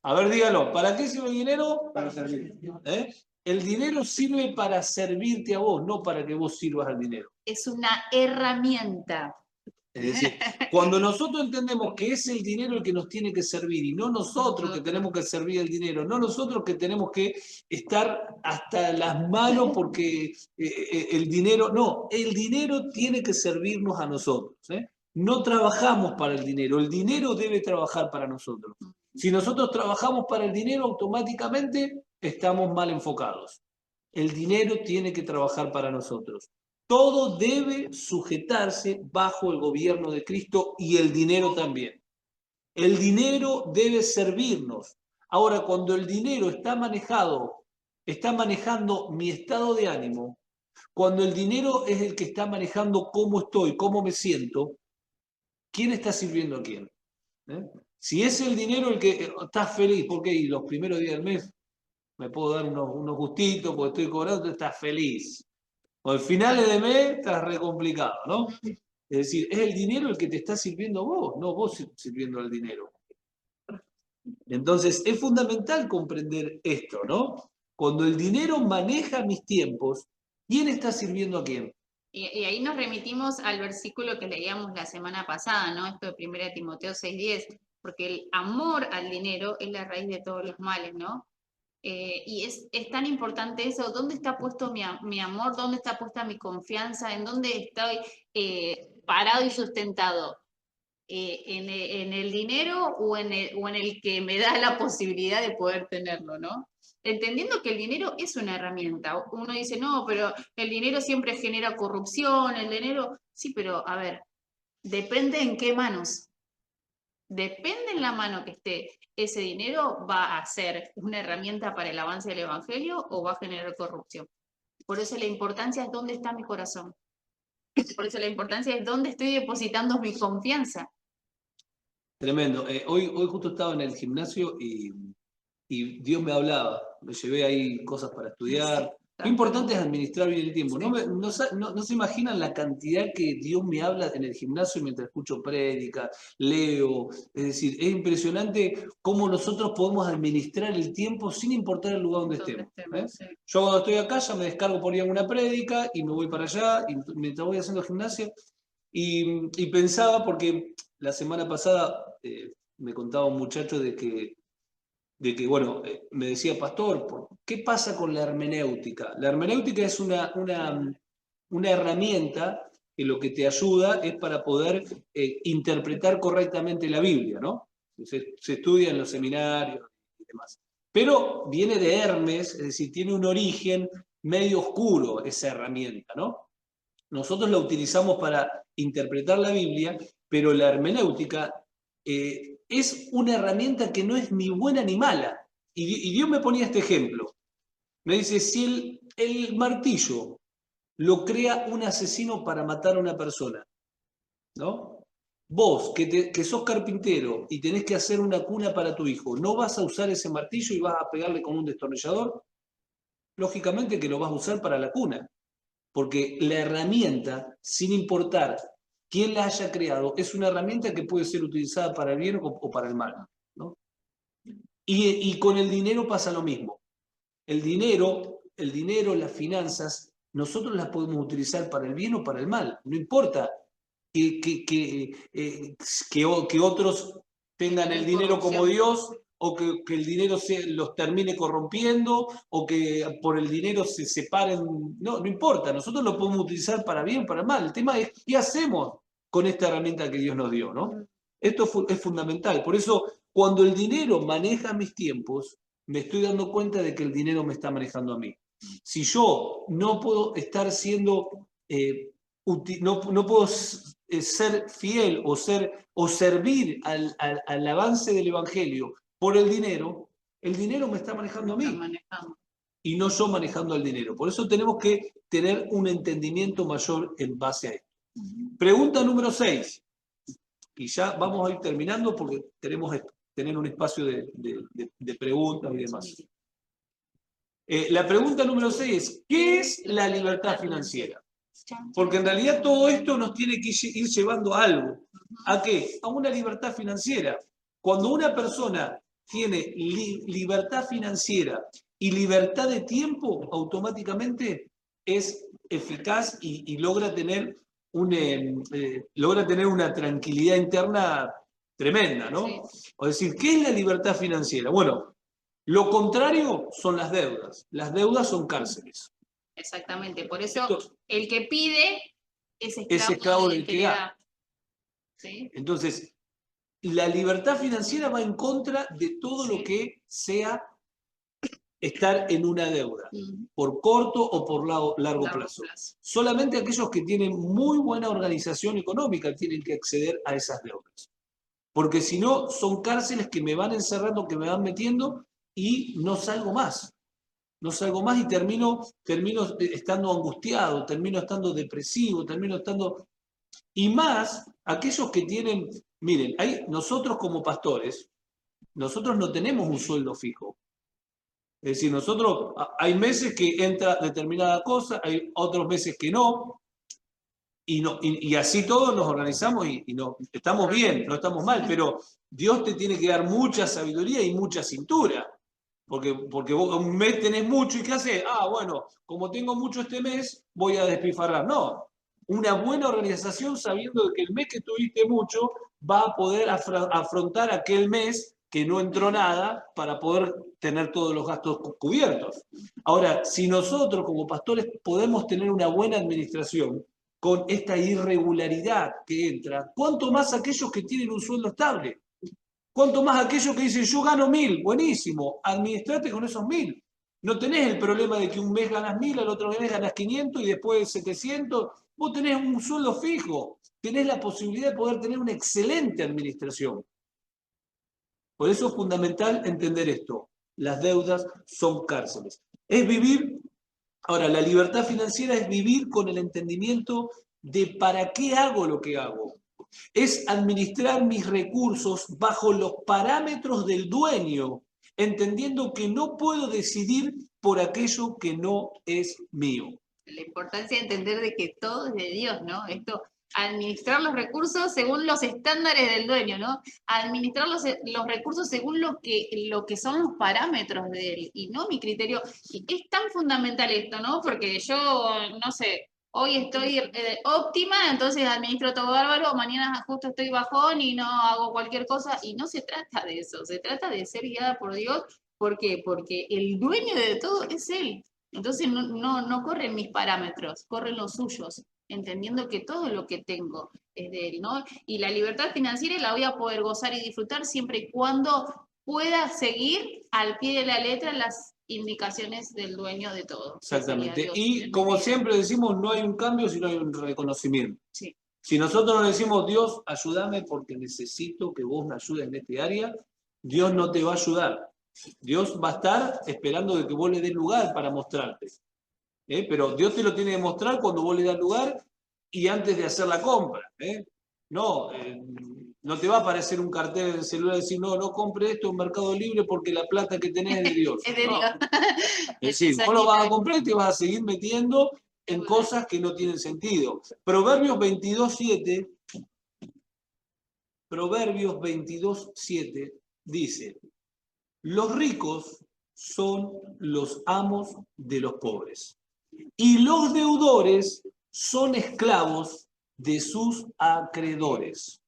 A ver, dígalo, ¿para qué sirve el dinero? Para servir. El dinero sirve para servirte a vos, no para que vos sirvas al dinero. Es una herramienta. Es decir, cuando nosotros entendemos que es el dinero el que nos tiene que servir y no nosotros que tenemos que servir el dinero, no nosotros que tenemos que estar hasta las manos porque el dinero, no, el dinero tiene que servirnos a nosotros. No trabajamos para el dinero debe trabajar para nosotros. Si nosotros trabajamos para el dinero, automáticamente estamos mal enfocados. El dinero tiene que trabajar para nosotros. Todo debe sujetarse bajo el gobierno de Cristo y el dinero también. El dinero debe servirnos. Ahora, cuando el dinero está manejando mi estado de ánimo, cuando el dinero es el que está manejando cómo estoy, cómo me siento, ¿quién está sirviendo a quién? Si es el dinero el que está feliz, porque los primeros días del mes me puedo dar unos gustitos porque estoy cobrando, estás feliz. O al final de mes estás re complicado, ¿no? Es decir, es el dinero el que te está sirviendo a vos, no vos sirviendo al dinero. Entonces, es fundamental comprender esto, ¿no? Cuando el dinero maneja mis tiempos, ¿quién está sirviendo a quién? Y ahí nos remitimos al versículo que leíamos la semana pasada, ¿no? Esto de 1 Timoteo 6:10, porque el amor al dinero es la raíz de todos los males, ¿no? Y es tan importante eso, ¿dónde está puesto mi amor? ¿Dónde está puesta mi confianza? ¿En dónde estoy parado y sustentado? ¿En el dinero o en el que me da la posibilidad de poder tenerlo, ¿no? Entendiendo que el dinero es una herramienta. Uno dice, no, pero el dinero siempre genera corrupción, el dinero... Sí, pero a ver, depende en qué manos. Depende en la mano que esté, ese dinero va a ser una herramienta para el avance del evangelio o va a generar corrupción. Por eso la importancia es dónde está mi corazón. Por eso la importancia es dónde estoy depositando mi confianza. Tremendo. Hoy justo estaba en el gimnasio y Dios me hablaba. Me llevé ahí cosas para estudiar. Lo importante es administrar bien el tiempo. No se imaginan la cantidad que Dios me habla en el gimnasio mientras escucho prédica, leo. Es decir, es impresionante cómo nosotros podemos administrar el tiempo sin importar el lugar donde estemos. Sí. Yo cuando estoy acá ya me descargo por ahí alguna prédica y me voy para allá y mientras voy haciendo gimnasia. Y pensaba, porque la semana pasada me contaba un muchacho de que bueno, me decía, pastor, ¿qué pasa con la hermenéutica? La hermenéutica es una herramienta que lo que te ayuda es para poder interpretar correctamente la Biblia, ¿no? Se estudia en los seminarios y demás. Pero viene de Hermes, es decir, tiene un origen medio oscuro esa herramienta, ¿no? Nosotros la utilizamos para interpretar la Biblia, pero la hermenéutica es una herramienta que no es ni buena ni mala, Y Dios me ponía este ejemplo. Me dice, si el martillo lo crea un asesino para matar a una persona, ¿no? Vos, que sos carpintero y tenés que hacer una cuna para tu hijo, ¿no vas a usar ese martillo y vas a pegarle con un destornillador? Lógicamente que lo vas a usar para la cuna, porque la herramienta, sin importar quién la haya creado, es una herramienta que puede ser utilizada para el bien o para el mal, ¿no? Y con el dinero pasa lo mismo. El dinero, las finanzas, nosotros las podemos utilizar para el bien o para el mal. No importa que otros tengan el dinero como Dios o que el dinero los termine corrompiendo o que por el dinero se separen. No, no importa. Nosotros lo podemos utilizar para bien o para mal. El tema es qué hacemos con esta herramienta que Dios nos dio, ¿no? Esto es fundamental. Por eso, cuando el dinero maneja mis tiempos, me estoy dando cuenta de que el dinero me está manejando a mí. Si yo no puedo estar siendo, no puedo ser fiel o servir al avance del Evangelio por el dinero me está manejando a mí. Y no yo manejando el dinero. Por eso tenemos que tener un entendimiento mayor en base a esto. Pregunta número 6. Y ya vamos a ir terminando porque tenemos que tener un espacio de preguntas y demás. La pregunta número 6 es, ¿qué es la libertad financiera? Porque en realidad todo esto nos tiene que ir llevando a algo. ¿A qué? A una libertad financiera. Cuando una persona tiene libertad financiera y libertad de tiempo, automáticamente es eficaz y logra tener una tranquilidad interna tremenda, ¿no? Sí. O decir, ¿qué es la libertad financiera? Bueno, lo contrario son las deudas. Las deudas son cárceles. Exactamente, por eso el que pide es esclavo del que da. ¿Sí? Entonces, la libertad financiera va en contra de todo lo que sea estar en una deuda, por corto o por largo plazo. Solamente aquellos que tienen muy buena organización económica tienen que acceder a esas deudas. Porque si no, son cárceles que me van encerrando, que me van metiendo y no salgo más. No salgo más y termino estando angustiado, termino estando depresivo, termino estando... Y más aquellos que tienen... Miren, nosotros como pastores, nosotros no tenemos un sueldo fijo. Es decir, nosotros, hay meses que entra determinada cosa, hay otros meses que no, y así todos nos organizamos y estamos bien, no estamos mal, pero Dios te tiene que dar mucha sabiduría y mucha cintura. Porque vos un mes tenés mucho y ¿qué haces? Bueno, como tengo mucho este mes, voy a despilfarrar. No, una buena organización sabiendo que el mes que tuviste mucho va a poder afrontar aquel mes que no entró nada para poder tener todos los gastos cubiertos. Ahora, si nosotros como pastores podemos tener una buena administración con esta irregularidad que entra, ¿cuánto más aquellos que tienen un sueldo estable? ¿Cuánto más aquellos que dicen, yo gano 1.000? Buenísimo, administrate con esos 1.000. No tenés el problema de que un mes ganas 1.000, al otro mes ganas 500 y después 700. Vos tenés un sueldo fijo. Tenés la posibilidad de poder tener una excelente administración. Por eso es fundamental entender esto. Las deudas son cárceles. Es vivir, ahora, la libertad financiera es vivir con el entendimiento de para qué hago lo que hago. Es administrar mis recursos bajo los parámetros del dueño, entendiendo que no puedo decidir por aquello que no es mío. La importancia de entender de que todo es de Dios, ¿no? Esto, administrar los recursos según los estándares del dueño, ¿no? Administrar los recursos según lo que son los parámetros de él, y no mi criterio. Y es tan fundamental esto, ¿no? Porque yo, no sé, hoy estoy óptima, entonces administro todo bárbaro, mañana justo estoy bajón y no hago cualquier cosa, y no se trata de eso, se trata de ser guiada por Dios. ¿Por qué? Porque el dueño de todo es Él. Entonces no corren mis parámetros, corren los suyos, entendiendo que todo lo que tengo es de Él, ¿no? Y la libertad financiera la voy a poder gozar y disfrutar siempre y cuando pueda seguir al pie de la letra las indicaciones del dueño de todo. Exactamente. Y como siempre decimos, no hay un cambio si no hay un reconocimiento. Sí. Si nosotros no decimos, Dios, ayúdame porque necesito que vos me ayudes en este área, Dios no te va a ayudar. Dios va a estar esperando de que vos le des lugar para mostrarte. Pero Dios te lo tiene que mostrar cuando vos le das lugar y antes de hacer la compra. No, no te va a aparecer un cartel en el celular y decir, no, no compre esto en Mercado Libre porque la plata que tenés es de Dios. Es de No. Dios. Es decir, vos lo vas a comprar y te vas a seguir metiendo en cosas que no tienen sentido. Proverbios 22:7 dice, los ricos son los amos de los pobres y los deudores son esclavos de sus acreedores.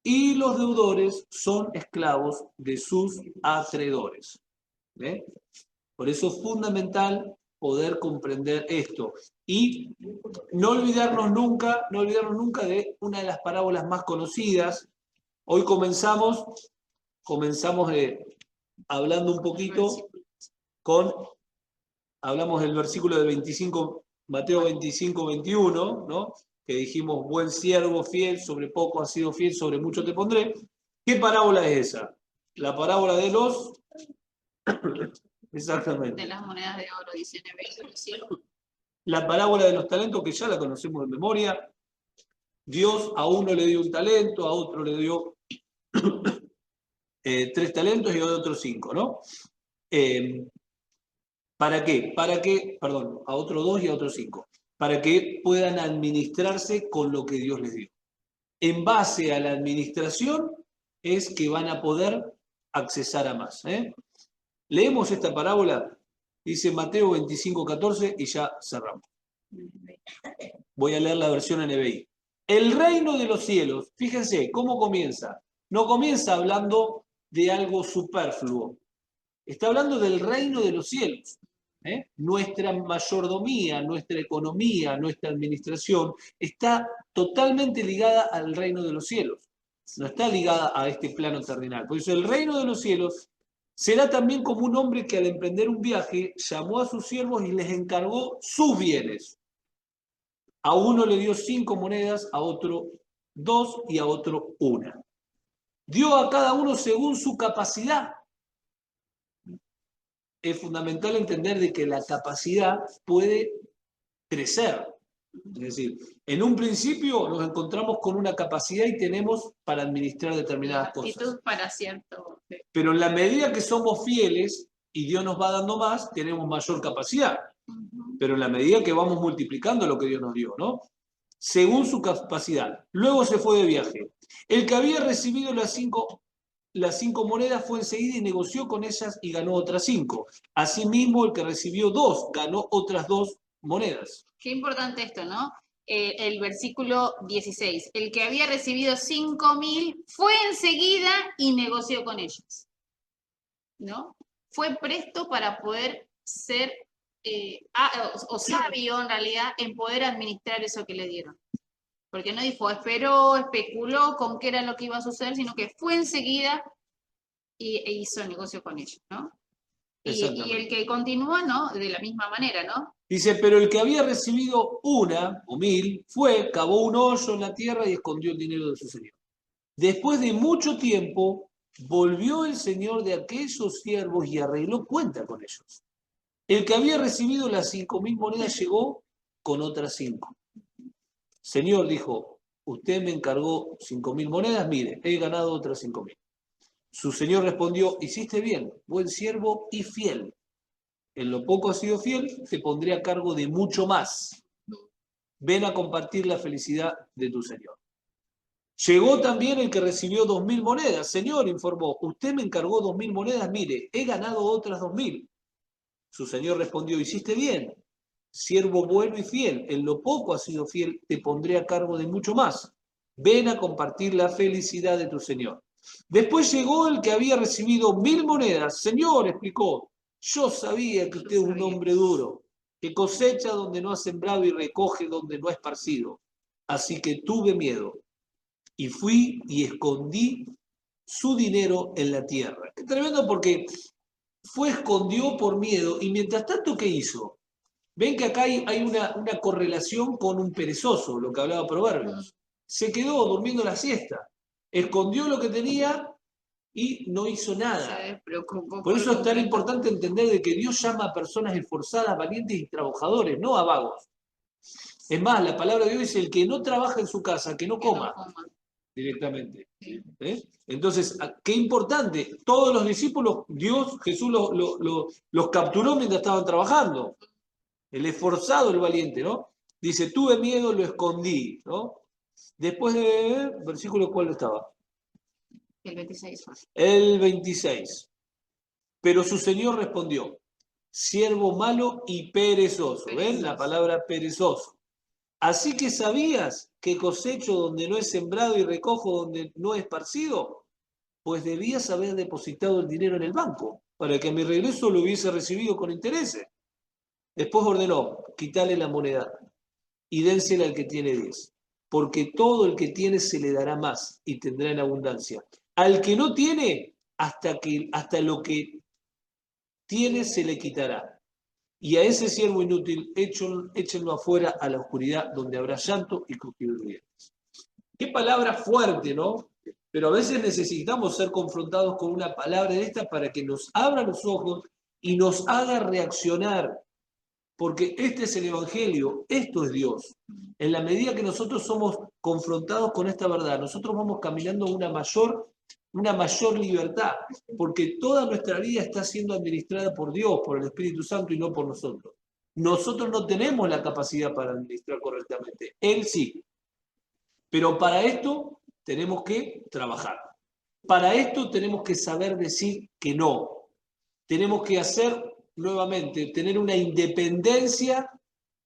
Y los deudores son esclavos de sus acreedores. ¿Ve? Por eso es fundamental poder comprender esto. Y no olvidarnos nunca de una de las parábolas más conocidas. Hoy comenzamos hablando un poquito hablamos del versículo de 25, Mateo 25:21, ¿no? Que dijimos, buen siervo fiel, sobre poco has sido fiel, sobre mucho te pondré. ¿Qué parábola es esa? La parábola de los... Exactamente. De las monedas de oro, dice NBI. La parábola de los talentos, que ya la conocemos de memoria. Dios a uno le dio un talento, a otro le dio 3 talentos y a otro 5, ¿no? ¿Para qué? Perdón, a otro 2 y a otro 5. Para que puedan administrarse con lo que Dios les dio. En base a la administración es que van a poder accesar a más. Leemos esta parábola, dice Mateo 25:14 y ya cerramos. Voy a leer la versión NBI. El reino de los cielos, fíjense cómo comienza. No comienza hablando de algo superfluo. Está hablando del reino de los cielos. Nuestra mayordomía, nuestra economía, nuestra administración está totalmente ligada al reino de los cielos. No está ligada a este plano terrenal. Por eso el reino de los cielos será también como un hombre que al emprender un viaje llamó a sus siervos y les encargó sus bienes. A uno le dio 5 monedas, a otro 2 y a otro 1. Dio a cada uno según su capacidad. Es fundamental entender de que la capacidad puede crecer. Es decir, en un principio nos encontramos con una capacidad y tenemos para administrar determinadas cosas. Para cierto. Pero en la medida que somos fieles y Dios nos va dando más, tenemos mayor capacidad. Pero en la medida que vamos multiplicando lo que Dios nos dio, ¿no? Según su capacidad. Luego se fue de viaje. El que había recibido las cinco monedas fue enseguida y negoció con ellas y ganó otras 5. Asimismo, el que recibió 2 ganó otras 2 monedas. Qué importante esto, ¿no? El versículo 16. El que había recibido 5.000 fue enseguida y negoció con ellos. ¿No? Fue presto para poder ser o sabio en realidad en poder administrar eso que le dieron. Porque no dijo, esperó, especuló con qué era lo que iba a suceder, sino que fue enseguida e hizo negocio con ellos, ¿no? Y el que continúa, ¿no? De la misma manera, ¿no? Dice, pero el que había recibido 1 o 1.000 fue, cavó un hoyo en la tierra y escondió el dinero de su señor. Después de mucho tiempo, volvió el señor de aquellos siervos y arregló cuenta con ellos. El que había recibido las 5.000 monedas llegó con otras 5. Señor, dijo, usted me encargó 5.000 monedas, mire, he ganado otras 5.000. Su señor respondió, hiciste bien, buen siervo y fiel. En lo poco has sido fiel, te pondré a cargo de mucho más. Ven a compartir la felicidad de tu señor. Llegó también el que recibió 2.000 monedas. Señor, informó, usted me encargó 2.000 monedas, mire, he ganado otras 2.000. Su señor respondió, hiciste bien, siervo bueno y fiel, en lo poco has sido fiel, te pondré a cargo de mucho más. Ven a compartir la felicidad de tu señor. Después llegó el que había recibido 1.000 monedas. Señor, explicó, yo sabía que usted es un hombre duro, que cosecha donde no ha sembrado y recoge donde no ha esparcido. Así que tuve miedo y fui y escondí su dinero en la tierra. Qué tremendo, porque escondió por miedo y mientras tanto, ¿qué hizo? Ven que acá hay una correlación con un perezoso, lo que hablaba Proverbios. Se quedó durmiendo la siesta, escondió lo que tenía y no hizo nada. Se despreocupó Por eso es tan completo. importante entender de que Dios llama a personas esforzadas, valientes y trabajadores, no a vagos. Es más, la palabra de Dios dice, el que no trabaja en su casa, que no Que no coma coma. directamente. Entonces, qué importante, todos los discípulos, Jesús los capturó mientras estaban trabajando. El esforzado, el valiente, ¿no? Dice, tuve miedo, lo escondí, ¿no? Después de, versículo, ¿cuál estaba? El 26. El 26. Pero su señor respondió, siervo malo y perezoso. ¿Ven la palabra perezoso? Así que sabías que cosecho donde no es sembrado y recojo donde no es esparcido, pues debías haber depositado el dinero en el banco, para que a mi regreso lo hubiese recibido con intereses. Después ordenó, quítale la moneda y dénsela al que tiene 10, porque todo el que tiene se le dará más y tendrá en abundancia. Al que no tiene, hasta lo que tiene se le quitará. Y a ese siervo inútil, échenlo afuera a la oscuridad, donde habrá llanto y crujir de dientes. Qué palabra fuerte, ¿no? Pero a veces necesitamos ser confrontados con una palabra de esta para que nos abra los ojos y nos haga reaccionar. Porque este es el Evangelio, esto es Dios. En la medida que nosotros somos confrontados con esta verdad, nosotros vamos caminando una mayor libertad, porque toda nuestra vida está siendo administrada por Dios, por el Espíritu Santo y no por nosotros. Nosotros no tenemos la capacidad para administrar correctamente, Él sí. Pero para esto tenemos que trabajar. Para esto tenemos que saber decir que no. Tenemos que nuevamente, tener una independencia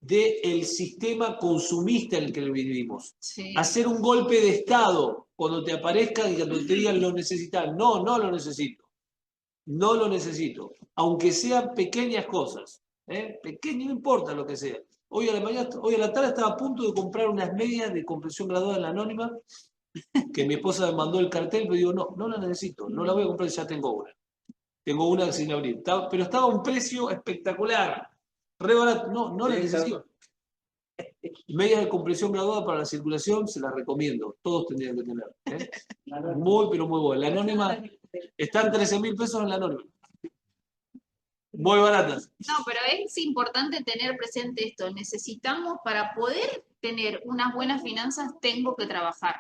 del sistema consumista en el que vivimos. Sí. Hacer un golpe de Estado cuando te aparezca y cuando te digan lo necesitas. No, no lo necesito. No lo necesito. Aunque sean pequeñas cosas. Pequeño, no importa lo que sea. Hoy a la tarde estaba a punto de comprar unas medias de compresión graduada en la Anónima, que mi esposa me mandó el cartel, pero digo, no la necesito. No la voy a comprar, ya tengo una. Tengo una sin abrir. Pero estaba a un precio espectacular. Re barato. No la necesito. Medias de compresión graduada para la circulación, se las recomiendo. Todos tendrían que tener. Muy, pero muy buena. La Anónima, están 13.000 pesos en la Anónima. Muy baratas. No, pero es importante tener presente esto. Necesitamos, para poder tener unas buenas finanzas, tengo que trabajar.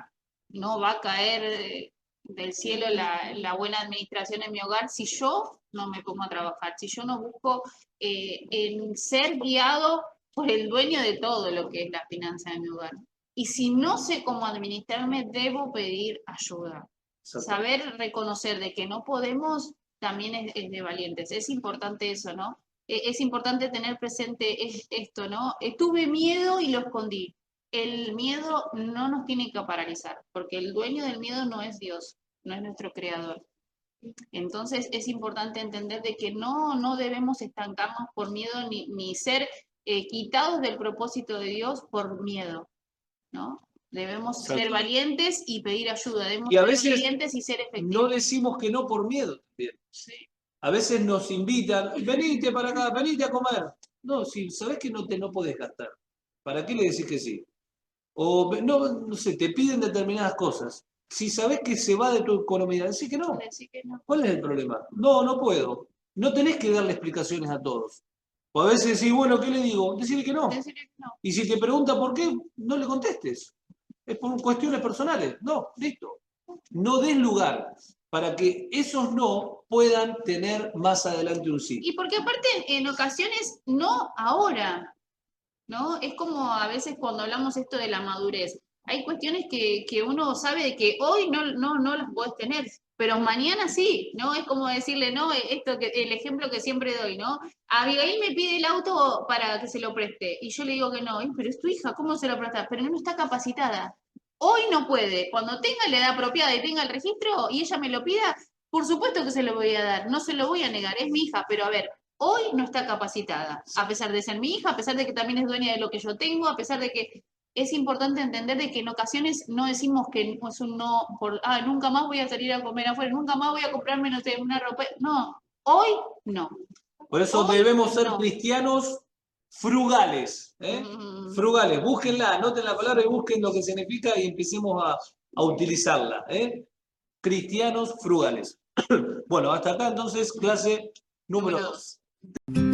No va a caer del cielo la buena administración en mi hogar si yo no me pongo a trabajar, si yo no busco en ser guiado por el dueño de todo lo que es la finanza de mi hogar. Y si no sé cómo administrarme, debo pedir ayuda. Saber reconocer de que no podemos también es de valientes. Es importante eso, ¿no? Es importante tener presente esto, ¿no? Tuve miedo y lo escondí. El miedo no nos tiene que paralizar, porque el dueño del miedo no es Dios, no es nuestro creador. Entonces es importante entender de que no debemos estancarnos por miedo ni ser quitados del propósito de Dios por miedo, ¿no? Debemos ser valientes y pedir ayuda. Debemos y a ser veces valientes y ser efectivos. no decimos que no por miedo también. Sí. A veces nos invitan, venite para acá, venite a comer. No, si sabés que no podés gastar, ¿para qué le decís que sí? O no sé, te piden determinadas cosas. Si sabés que se va de tu economía, decís que no. ¿Cuál es el problema? No puedo. No tenés que darle explicaciones a todos. O a veces decís, bueno, ¿qué le digo? Decirle que no. Y si te pregunta por qué, no le contestes. Es por cuestiones personales. No, listo. No des lugar para que esos no puedan tener más adelante un sí. Y porque aparte en ocasiones no ahora, ¿no? Es como a veces cuando hablamos esto de la madurez. Hay cuestiones que uno sabe de que hoy no las podés tener, pero mañana sí, ¿no? Es como decirle, ¿no? El ejemplo que siempre doy, ¿no? Abigail me pide el auto para que se lo preste y yo le digo que no, pero es tu hija, ¿cómo se lo presta? Pero no está capacitada. Hoy no puede. Cuando tenga la edad apropiada y tenga el registro y ella me lo pida, por supuesto que se lo voy a dar, no se lo voy a negar, es mi hija, pero a ver, hoy no está capacitada, a pesar de ser mi hija, a pesar de que también es dueña de lo que yo tengo, a pesar de que es importante entender de que en ocasiones no decimos que es un no por, nunca más voy a salir a comer afuera, nunca más voy a comprarme, no sé, una ropa. No, hoy no. Por eso hoy debemos ser no. cristianos frugales. Frugales, búsquenla, anoten la palabra y busquen lo que significa y empecemos a utilizarla. Cristianos frugales. Bueno, hasta acá entonces clase número Número 2. dos.